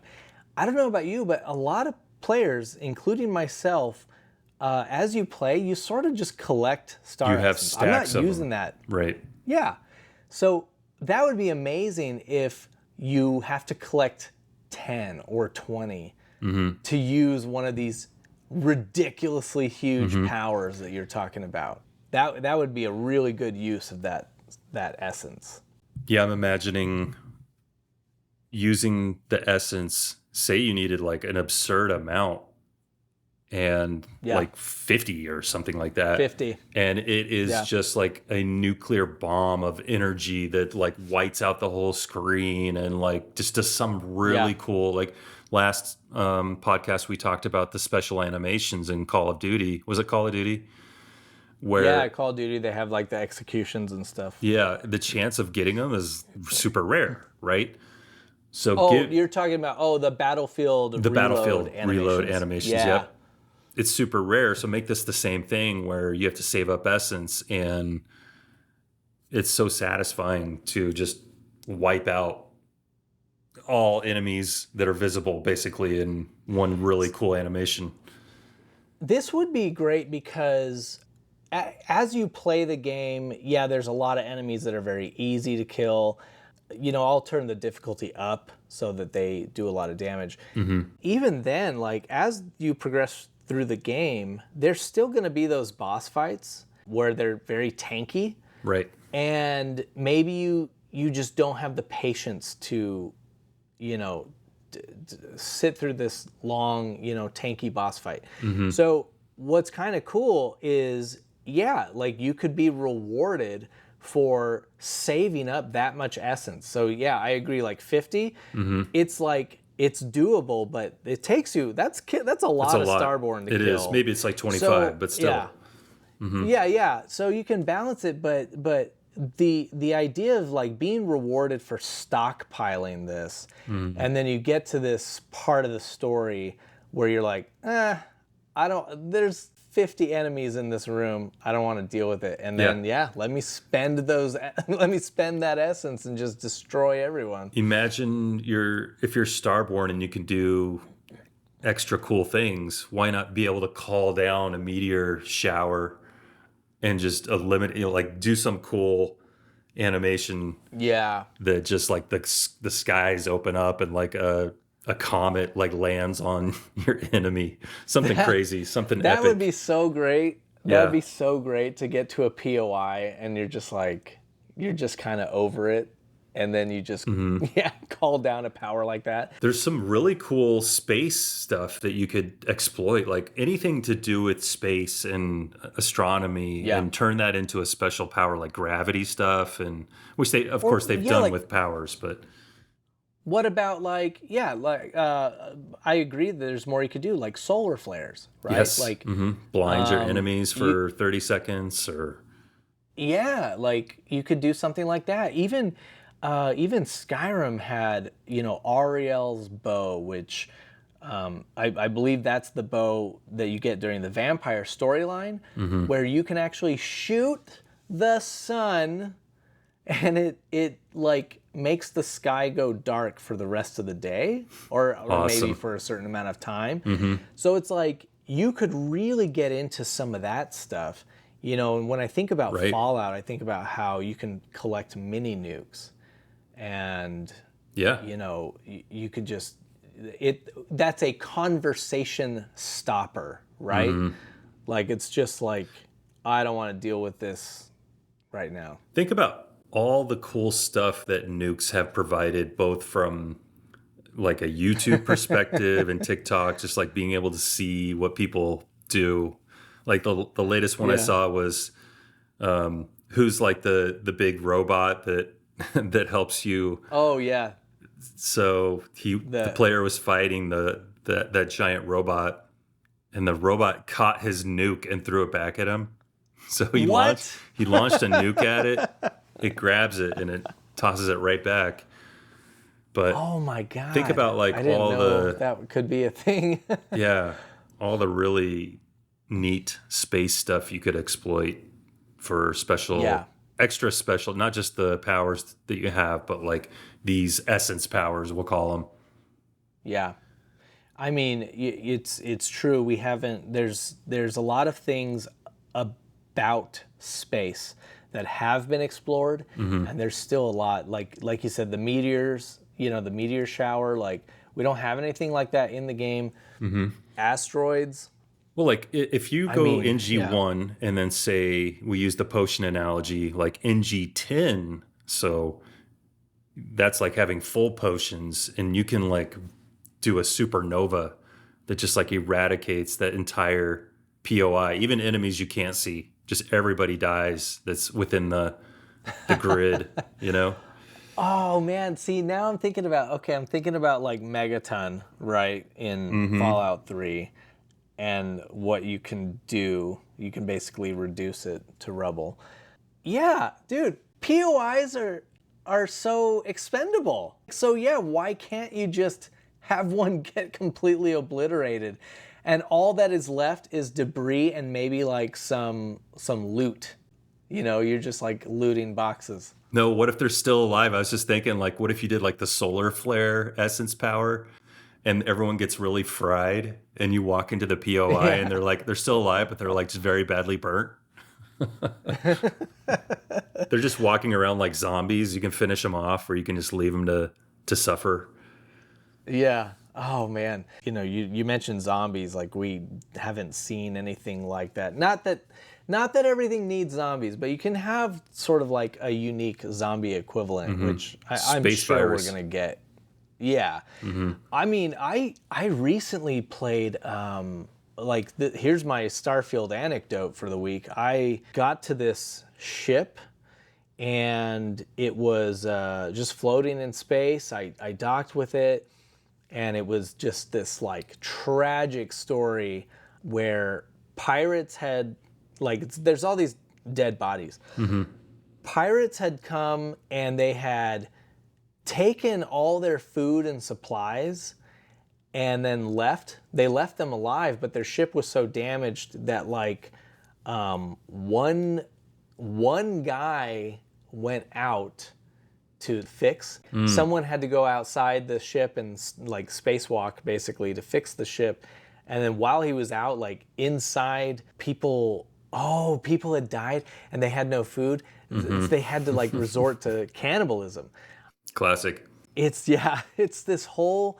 Speaker 3: I don't know about you, but a lot of players, including myself, as you play, you sort of just collect Star Essence.
Speaker 1: You have stacks of them.
Speaker 3: I'm not using that.
Speaker 1: Right.
Speaker 3: Yeah. So that would be amazing if you have to collect 10 or 20 to use one of these ridiculously huge powers that you're talking about. That would be a really good use of that essence.
Speaker 1: Yeah, I'm imagining using the essence. Say you needed like an absurd amount, and like 50 or something like that.
Speaker 3: 50.
Speaker 1: And it is just like a nuclear bomb of energy that like whites out the whole screen and like just does some really cool, like last podcast we talked about the special animations in Call of Duty. Was it Call of Duty?
Speaker 3: Where, Call of Duty, they have like the executions and stuff.
Speaker 1: Yeah, the chance of getting them is super rare, right? So
Speaker 3: you're talking about the Battlefield
Speaker 1: reload animations. Yep. It's super rare, so make this the same thing where you have to save up essence, and it's so satisfying to just wipe out all enemies that are visible basically in one really cool animation.
Speaker 3: This would be great because as you play the game, there's a lot of enemies that are very easy to kill. I'll turn the difficulty up so that they do a lot of damage. Even then, like as you progress through the game, there's still going to be those boss fights where they're very tanky.
Speaker 1: Right.
Speaker 3: And maybe you just don't have the patience to, sit through this long, tanky boss fight. So what's kind of cool is, like you could be rewarded for saving up that much essence. So I agree, like 50, it's like, it's doable, but it takes you, that's a lot of Starborn to kill.
Speaker 1: It is. Maybe it's like 25, but still.
Speaker 3: So you can balance it, but the idea of like being rewarded for stockpiling this, and then you get to this part of the story where you're like, there's 50 enemies in this room, I don't want to deal with it. And then let me spend that essence and just destroy everyone.
Speaker 1: Imagine if you're Starborn and you can do extra cool things, why not be able to call down a meteor shower and just eliminate, do some cool animation.
Speaker 3: Yeah.
Speaker 1: That just like the skies open up and like a comet like lands on your enemy. Something crazy, something epic.
Speaker 3: That would be so great. That would be so great to get to a POI and you're just kind of over it. And then you just call down a power like that.
Speaker 1: There's some really cool space stuff that you could exploit, like anything to do with space and astronomy, and turn that into a special power, like gravity stuff, and which of course they've done with powers. But
Speaker 3: what about I agree that there's more you could do, like solar flares, right?
Speaker 1: Yes,
Speaker 3: like
Speaker 1: blind your enemies for 30 seconds, or
Speaker 3: like you could do something like that. Even even Skyrim had, Ariel's bow, which I believe that's the bow that you get during the vampire storyline, where you can actually shoot the sun, and it like makes the sky go dark for the rest of the day, or
Speaker 1: Awesome.
Speaker 3: maybe for a certain amount of time. So it's like you could really get into some of that stuff. And when I think about
Speaker 1: Right.
Speaker 3: Fallout, I think about how you can collect mini nukes, and
Speaker 1: Yeah.
Speaker 3: you could just that's a conversation stopper, right? Like, it's just like, I don't want to deal with this right now.
Speaker 1: Think about all the cool stuff that nukes have provided, both from like a YouTube perspective and TikTok, just like being able to see what people do. Like the latest one I saw was who's like the big robot that that helps you.
Speaker 3: Oh yeah.
Speaker 1: So the player was fighting that giant robot, and the robot caught his nuke and threw it back at him. So he launched a nuke at it. It grabs it and it tosses it right back. But
Speaker 3: oh my god!
Speaker 1: think about like
Speaker 3: I didn't
Speaker 1: all
Speaker 3: know that could be a thing.
Speaker 1: yeah, all the really neat space stuff you could exploit for extra special, not just the powers that you have, but like these essence powers, we'll call them.
Speaker 3: Yeah. I mean, it's true. We haven't. There's a lot of things about space that have been explored, and there's still a lot. Like you said, the meteors. The meteor shower. Like, we don't have anything like that in the game. Asteroids.
Speaker 1: Well, like if you go NG1 and then say we use the potion analogy, like NG10, so that's like having full potions, and you can like do a supernova that just like eradicates that entire POI, even enemies you can't see. Just everybody dies that's within the grid,
Speaker 3: Oh man, see, now I'm thinking about like Megaton, right, in Fallout 3, and what you can do. You can basically reduce it to rubble. Yeah, dude, POIs are so expendable. So yeah, why can't you just have one get completely obliterated, and all that is left is debris and maybe like some loot? You're just like looting boxes.
Speaker 1: No, what if they're still alive? I was just thinking, like, what if you did like the solar flare essence power, and everyone gets really fried, and you walk into the POI and they're still alive, but they're like just very badly burnt. They're just walking around like zombies. You can finish them off, or you can just leave them to suffer.
Speaker 3: Yeah. Oh man. You mentioned zombies. Like, we haven't seen anything like that. Not that everything needs zombies, but you can have sort of like a unique zombie equivalent, which I'm sure
Speaker 1: virus.
Speaker 3: we're gonna get. Yeah. I mean, I recently played. Here's my Starfield anecdote for the week. I got to this ship, and it was just floating in space. I docked with it, and it was just this like tragic story where pirates had there's all these dead bodies. Pirates had come and they had taken all their food and supplies and then left. They left them alive, but their ship was so damaged that one guy went out to fix. Someone had to go outside the ship and like spacewalk basically to fix the ship. And then while he was out, like inside, people had died and they had no food. They had to like resort to cannibalism.
Speaker 1: Classic.
Speaker 3: It's this whole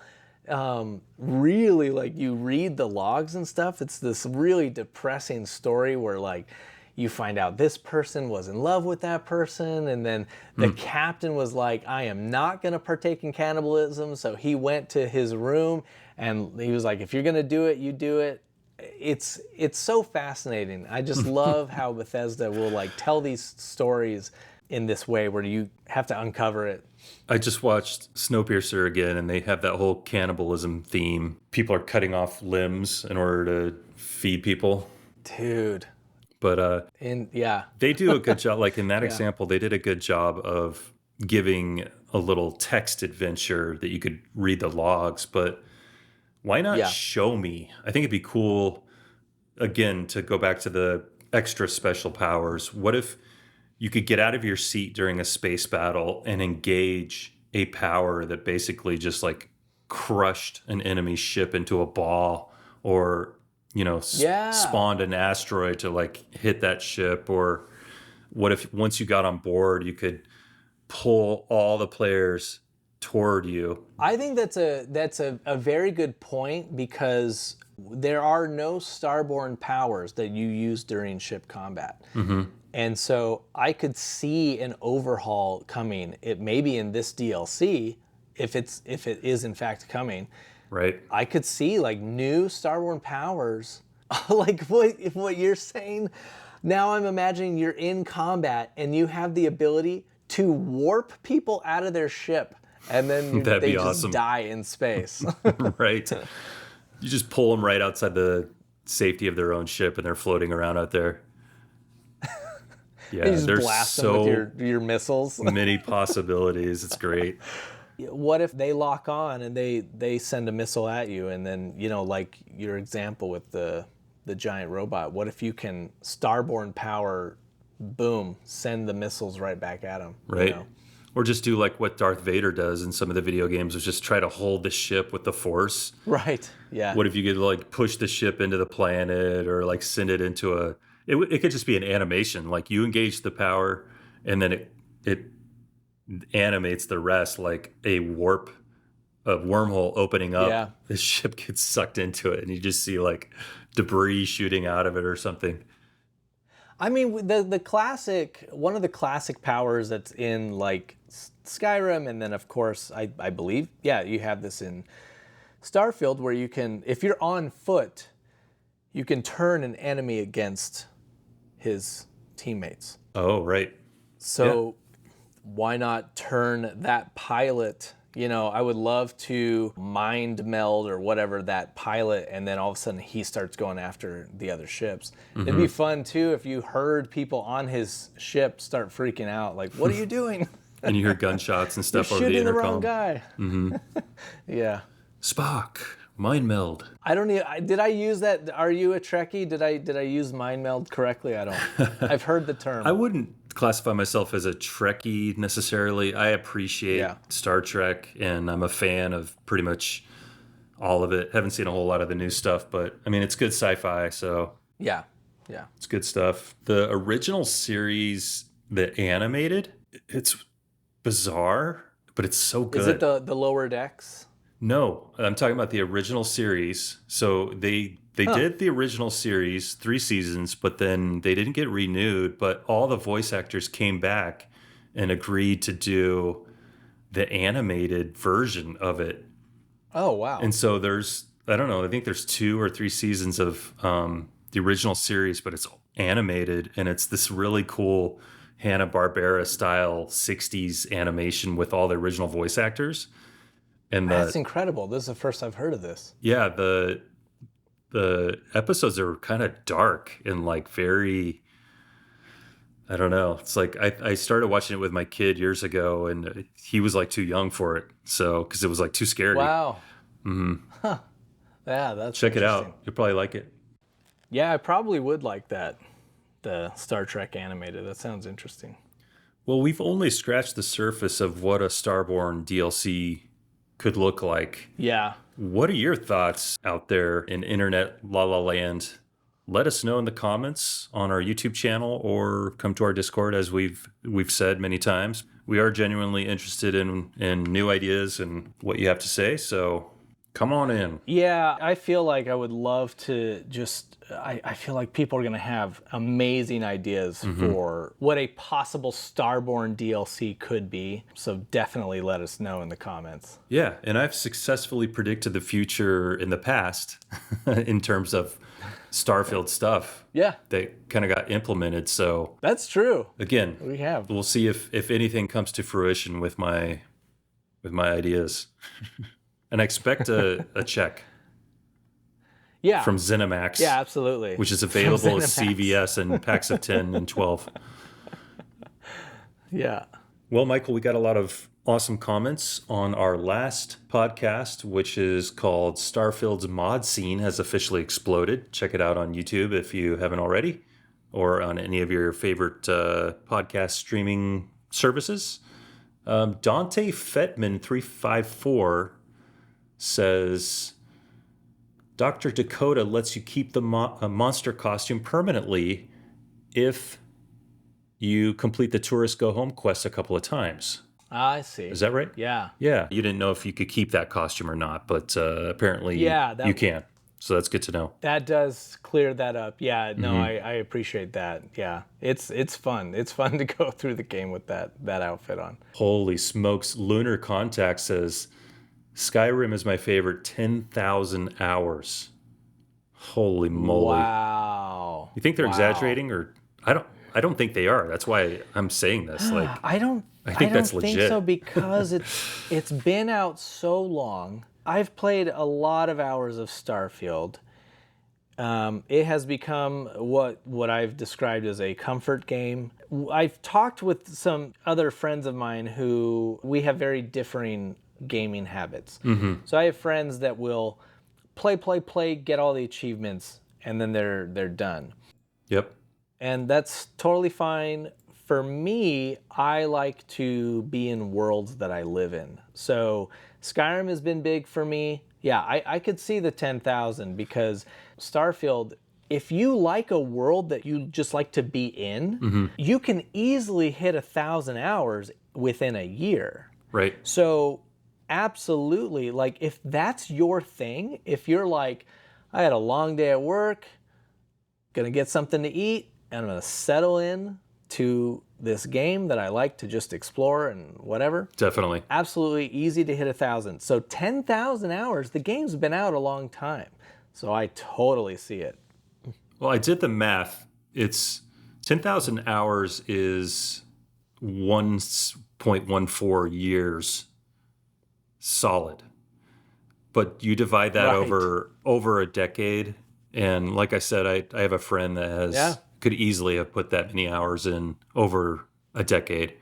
Speaker 3: really, like, you read the logs and stuff, it's this really depressing story where like you find out this person was in love with that person, and then the captain was like, I am not going to partake in cannibalism, so he went to his room and he was like, if you're going to do it, you do it. It's so fascinating. I just love how Bethesda will like tell these stories in this way where you have to uncover it.
Speaker 1: I just watched Snowpiercer again, and they have that whole cannibalism theme. People are cutting off limbs in order to feed people.
Speaker 3: Dude.
Speaker 1: But
Speaker 3: they
Speaker 1: do a good job. Like in that example, they did a good job of giving a little text adventure that you could read the logs, but why not show me? I think it'd be cool, again, to go back to the extra special powers. What if you could get out of your seat during a space battle and engage a power that basically just like crushed an enemy ship into a ball, or spawned an asteroid to like hit that ship? Or what if once you got on board, you could pull all the players toward you?
Speaker 3: I think that's a very good point, because there are no starborn powers that you use during ship combat.
Speaker 1: Mm-hmm.
Speaker 3: And so I could see an overhaul coming. It may be in this DLC, if it is in fact coming.
Speaker 1: Right.
Speaker 3: I could see like new starborn powers, like what you're saying. Now I'm imagining you're in combat and you have the ability to warp people out of their ship, and then they just
Speaker 1: awesome.
Speaker 3: die in space.
Speaker 1: Right. You just pull them right outside the safety of their own ship, and they're floating around out there. Yeah,
Speaker 3: You just
Speaker 1: there's
Speaker 3: blast
Speaker 1: so
Speaker 3: them with your missiles.
Speaker 1: many possibilities. It's great.
Speaker 3: What if they lock on and they send a missile at you, and then, like your example with the giant robot, what if you can starborn power, boom, send the missiles right back at them?
Speaker 1: Right. Or just do like what Darth Vader does in some of the video games, is just try to hold the ship with the Force.
Speaker 3: Right, yeah.
Speaker 1: What if you could like push the ship into the planet, or like send it into it could just be an animation. Like you engage the power, and then it animates the rest, like a wormhole opening up.
Speaker 3: Yeah.
Speaker 1: The ship gets sucked into it, and you just see like debris shooting out of it or something.
Speaker 3: I mean, the classic, one of the classic powers that's in like Skyrim, and then of course I believe, you have this in Starfield, where you can, if you're on foot, you can turn an enemy against his teammates.
Speaker 1: Oh, right.
Speaker 3: So why not turn that pilot? I would love to mind meld or whatever that pilot, and then all of a sudden he starts going after the other ships. Mm-hmm. It'd be fun too if you heard people on his ship start freaking out, like, "What are you doing?"
Speaker 1: And you hear gunshots and stuff over the
Speaker 3: shooting
Speaker 1: intercom.
Speaker 3: the wrong guy.
Speaker 1: Mm-hmm.
Speaker 3: Yeah.
Speaker 1: Spock, mind meld.
Speaker 3: I don't need. Did I use that? Are you a Trekkie? Did I use mind meld correctly? I don't. I've heard the term.
Speaker 1: I wouldn't classify myself as a Trekkie necessarily. I appreciate Star Trek, and I'm a fan of pretty much all of it. Haven't seen a whole lot of the new stuff, but I mean, it's good sci-fi, so
Speaker 3: yeah,
Speaker 1: it's good stuff. The original series, the animated, it's bizarre, but it's so good.
Speaker 3: Is it the lower decks?
Speaker 1: No, I'm talking about the original series. So they did the original series, 3 seasons, but then they didn't get renewed. But all the voice actors came back and agreed to do the animated version of it.
Speaker 3: Oh, wow.
Speaker 1: And so I think there's 2 or 3 seasons of the original series, but it's animated, and it's this really cool Hanna-Barbera style 60s animation with all the original voice actors. And
Speaker 3: that's incredible. This is the first I've heard of this.
Speaker 1: Yeah, the episodes are kind of dark and like very, I don't know. It's like I started watching it with my kid years ago, and he was like too young for it. So, because it was like too scary.
Speaker 3: Wow.
Speaker 1: Mm-hmm.
Speaker 3: Huh. Yeah, that's
Speaker 1: Check it out. You'll probably like it.
Speaker 3: Yeah, I probably would like that. The Star Trek animated. That sounds interesting.
Speaker 1: Well, we've only scratched the surface of what a Starborn DLC could look like.
Speaker 3: Yeah.
Speaker 1: What are your thoughts out there in internet la la land? Let us know in the comments on our YouTube channel, or come to our Discord, as we've said many times. We are genuinely interested in new ideas and what you have to say, so come on in.
Speaker 3: Yeah, I feel like I would love to I feel like people are going to have amazing ideas for what a possible Starborn DLC could be. So definitely let us know in the comments.
Speaker 1: Yeah, and I've successfully predicted the future in the past in terms of Starfield stuff.
Speaker 3: Yeah.
Speaker 1: That kind of got implemented. So
Speaker 3: that's true.
Speaker 1: Again,
Speaker 3: we'll
Speaker 1: see if anything comes to fruition with my ideas. And I expect a check.
Speaker 3: Yeah.
Speaker 1: From Zenimax.
Speaker 3: Yeah, absolutely.
Speaker 1: Which is available at CVS in packs of 10 and 12.
Speaker 3: Yeah.
Speaker 1: Well, Michael, we got a lot of awesome comments on our last podcast, which is called Starfield's Mod Scene Has Officially Exploded. Check it out on YouTube if you haven't already, or on any of your favorite podcast streaming services. Dante Fetman 354 says, Dr. Dakota lets you keep the monster costume permanently if you complete the Tourist Go Home quest a couple of times.
Speaker 3: I see.
Speaker 1: Is that right?
Speaker 3: Yeah.
Speaker 1: Yeah. You didn't know if you could keep that costume or not, but apparently you can. So that's good to know.
Speaker 3: That does clear that up. Yeah, no, I appreciate that. Yeah, it's fun. It's fun to go through the game with that outfit on.
Speaker 1: Holy smokes. Lunar Contact says, Skyrim is my favorite 10,000 hours. Holy moly.
Speaker 3: Wow.
Speaker 1: You think they're exaggerating, or I don't think they are. That's why I'm saying this. Like
Speaker 3: I
Speaker 1: think that's legit.
Speaker 3: think so, because it's been out so long. I've played a lot of hours of Starfield. It has become what I've described as a comfort game. I've talked with some other friends of mine who we have very differing gaming habits. So I have friends that will play, get all the achievements, and then they're done.
Speaker 1: Yep.
Speaker 3: And that's totally fine. For me, I like to be in worlds that I live in. So Skyrim has been big for me. Yeah, I could see the 10,000 because Starfield, if you like a world that you just like to be in, you can easily hit 1,000 hours within a year.
Speaker 1: Right.
Speaker 3: So absolutely, like if that's your thing, if you're like, I had a long day at work, gonna get something to eat, and I'm gonna settle in to this game that I like to just explore and whatever.
Speaker 1: Definitely.
Speaker 3: Absolutely easy to hit 1,000. So 10,000 hours, the game's been out a long time. So I totally see it.
Speaker 1: Well, I did the math. It's 10,000 hours is 1.14 years solid. But you divide that over a decade. And like I said, I have a friend that could easily have put that many hours in over a decade.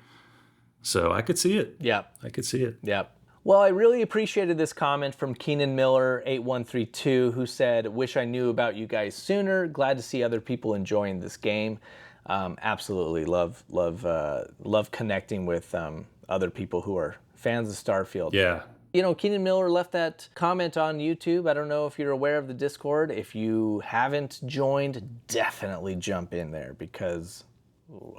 Speaker 1: So I could see it.
Speaker 3: Yeah.
Speaker 1: I could see it.
Speaker 3: Yeah. Well, I really appreciated this comment from Keenan Miller 8132, who said, wish I knew about you guys sooner. Glad to see other people enjoying this game. Absolutely love connecting with other people who are fans of Starfield.
Speaker 1: Yeah.
Speaker 3: You know, Keenan Miller left that comment on YouTube. I don't know if you're aware of the Discord. If you haven't joined, definitely jump in there because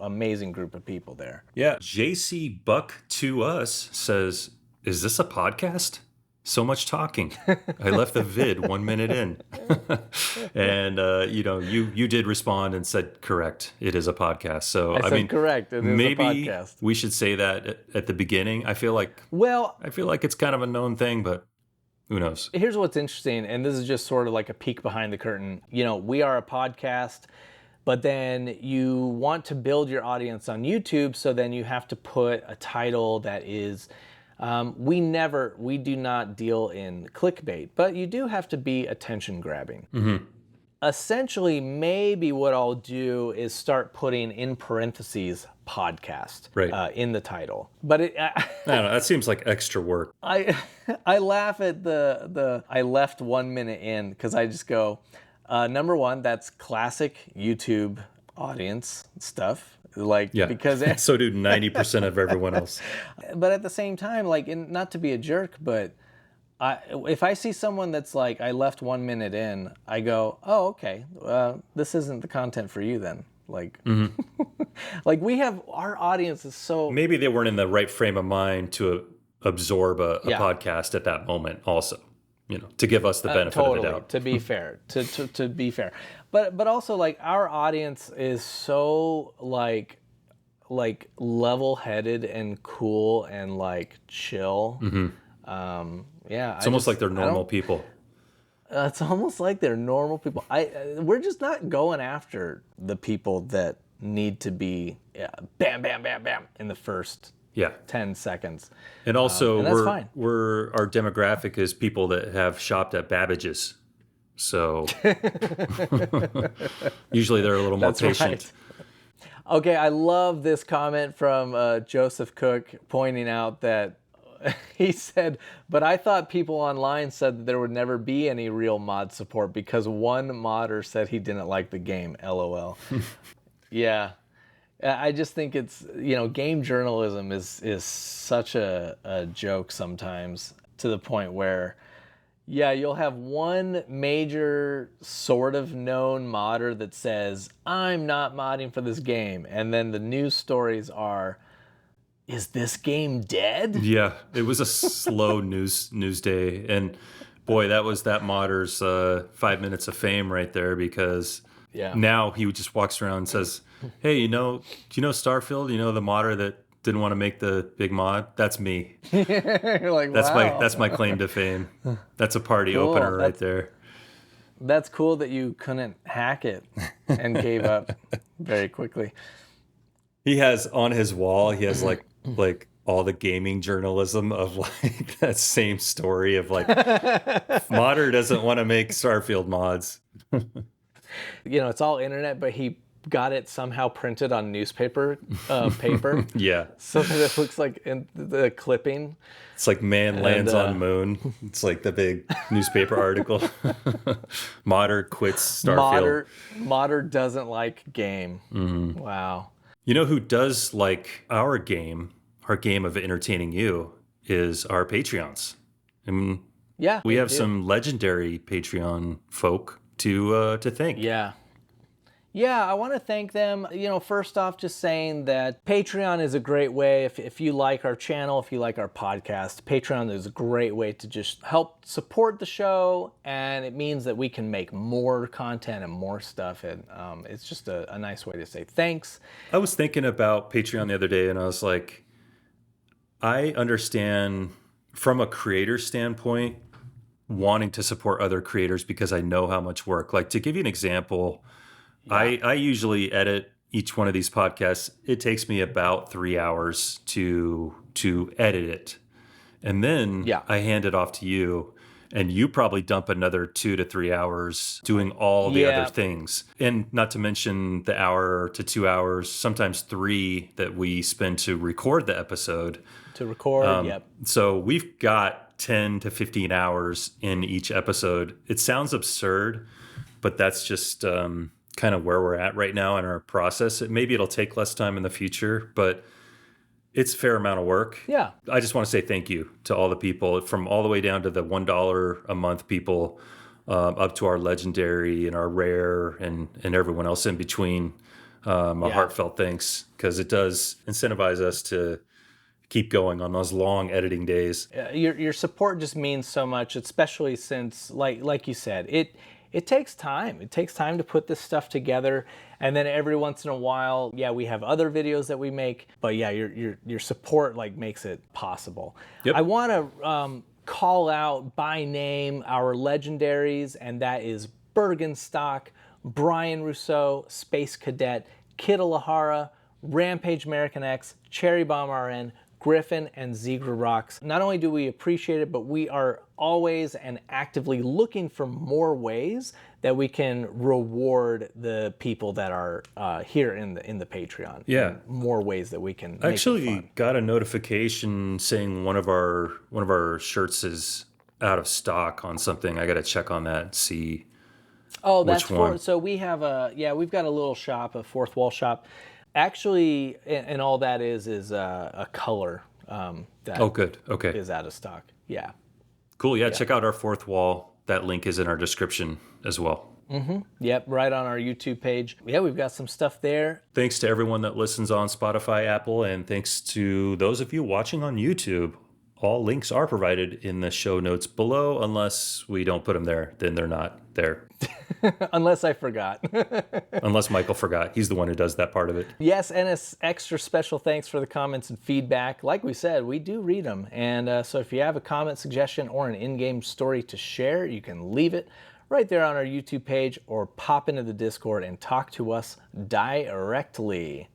Speaker 3: amazing group of people there.
Speaker 1: Yeah. JC Buck to us says, is this a podcast? So much talking. I left the vid 1 minute in. And, you did respond and said, correct, it is a podcast. So, I mean,
Speaker 3: correct, it is
Speaker 1: maybe
Speaker 3: a podcast.
Speaker 1: We should say that at the beginning. I feel like it's kind of a known thing, but who knows?
Speaker 3: Here's what's interesting, and this is just sort of like a peek behind the curtain. You know, we are a podcast, but then you want to build your audience on YouTube, so then you have to put a title that is... we do not deal in clickbait, but you do have to be attention grabbing. Essentially, maybe what I'll do is start putting in parentheses podcast in the title. But
Speaker 1: I don't know, that seems like extra work.
Speaker 3: I laugh at the I left 1 minute in because I just go, number one, that's classic YouTube audience stuff. Because
Speaker 1: so do 90% of everyone else.
Speaker 3: But at the same time, not to be a jerk, but if I see someone that's like, I left 1 minute in, I go, oh, okay, this isn't the content for you then. We have, our audience is so...
Speaker 1: Maybe they weren't in the right frame of mind to absorb a podcast at that moment also. To give us the benefit of the doubt.
Speaker 3: To be fair, to be fair, but also our audience is so level-headed and cool and chill.
Speaker 1: It's almost like they're normal people.
Speaker 3: It's almost like they're normal people. We're just not going after the people that need to be bam, bam, bam, bam in the first 10 seconds.
Speaker 1: And also,
Speaker 3: and that's fine.
Speaker 1: Our demographic is people that have shopped at Babbage's. So usually they're a little more patient.
Speaker 3: Right. Okay, I love this comment from Joseph Cook pointing out that he said, but I thought people online said that there would never be any real mod support because one modder said he didn't like the game. LOL. Yeah. I just think it's, game journalism is such a joke sometimes, to the point where, yeah, you'll have one major sort of known modder that says, I'm not modding for this game. And then the news stories are, is this game dead?
Speaker 1: Yeah, it was a slow news day, and boy, that was that modder's 5 minutes of fame right there, because
Speaker 3: Yeah.
Speaker 1: now he just walks around and says, "Hey, do you know Starfield? You know the modder that didn't want to make the big mod? That's me.
Speaker 3: You're like,
Speaker 1: That's
Speaker 3: wow.
Speaker 1: my claim to fame. That's a party
Speaker 3: Cool.
Speaker 1: opener right there."
Speaker 3: That's cool that you couldn't hack it and gave up very quickly.
Speaker 1: He has on his wall, he has like all the gaming journalism of like that same story of like modder doesn't want to make Starfield mods.
Speaker 3: It's all internet, but he got it somehow printed on newspaper paper.
Speaker 1: Yeah.
Speaker 3: So that it looks like in the clipping.
Speaker 1: It's like man lands on moon. It's like the big newspaper article. Modder quits Starfield.
Speaker 3: Modder doesn't like game. Mm-hmm. Wow.
Speaker 1: You know who does like our game of entertaining you, is our Patreons. And
Speaker 3: yeah,
Speaker 1: we have some legendary Patreon folk to thank.
Speaker 3: Yeah, I want to thank them. First off, just saying that Patreon is a great way. If you like our channel, if you like our podcast, Patreon is a great way to just help support the show. And it means that we can make more content and more stuff. And it's just a nice way to say thanks.
Speaker 1: I was thinking about Patreon the other day, and I was like, I understand from a creator standpoint wanting to support other creators because I know how much work. Like, to give you an example, I usually edit each one of these podcasts. It takes me about 3 hours to edit it. And then I hand it off to you, and you probably dump another 2 to 3 hours doing all the other things. And not to mention the hour to 2 hours, sometimes 3 that we spend to record the episode. So we've got 10 to 15 hours in each episode. It sounds absurd, but that's just kind of where we're at right now in our process. Maybe it'll take less time in the future, but it's a fair amount of work.
Speaker 3: Yeah.
Speaker 1: I just want to say thank you to all the people, from all the way down to the $1 a month people, up to our legendary and our rare and everyone else in between. Heartfelt thanks, because it does incentivize us to keep going on those long editing days.
Speaker 3: Your support just means so much, especially since, like you said, it takes time. It takes time to put this stuff together. And then every once in a while, we have other videos that we make. But your support makes it possible. Yep. I want to call out by name our legendaries, and that is Bergenstock, Brian Rousseau, Space Cadet, Kid Alahara, Rampage American X, Cherry Bomb RN, Griffin, and Zegra Rocks. Not only do we appreciate it, but we are always and actively looking for more ways that we can reward the people that are here in the Patreon.
Speaker 1: Yeah,
Speaker 3: more ways that we can.
Speaker 1: I actually got a notification saying one of our shirts is out of stock on something. I got to check on that and see.
Speaker 3: Oh, that's so we have we've got a little shop, a fourth wall shop. Actually, and all that is a color that
Speaker 1: good. Okay.
Speaker 3: is out of stock. Yeah.
Speaker 1: Cool. Yeah, check out our fourth wall. That link is in our description as well.
Speaker 3: Mm-hmm. Yep, right on our YouTube page. Yeah, we've got some stuff there.
Speaker 1: Thanks to everyone that listens on Spotify, Apple, and thanks to those of you watching on YouTube. All links are provided in the show notes below, unless we don't put them there. Then they're not there.
Speaker 3: Unless I forgot.
Speaker 1: Unless Michael forgot. He's the one who does that part of it.
Speaker 3: Yes, and an extra special thanks for the comments and feedback. Like we said, we do read them. And so if you have a comment, suggestion, or an in-game story to share, you can leave it right there on our YouTube page or pop into the Discord and talk to us directly.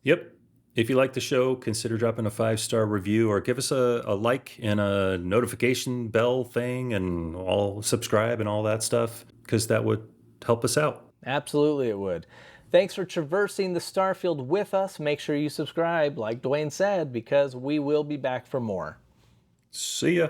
Speaker 1: Yep. If you like the show, consider dropping a 5-star review or give us a like and a notification bell thing and all subscribe and all that stuff, because that would help us out.
Speaker 3: Absolutely, it would. Thanks for traversing the Starfield with us. Make sure you subscribe, like Duane said, because we will be back for more.
Speaker 1: See ya.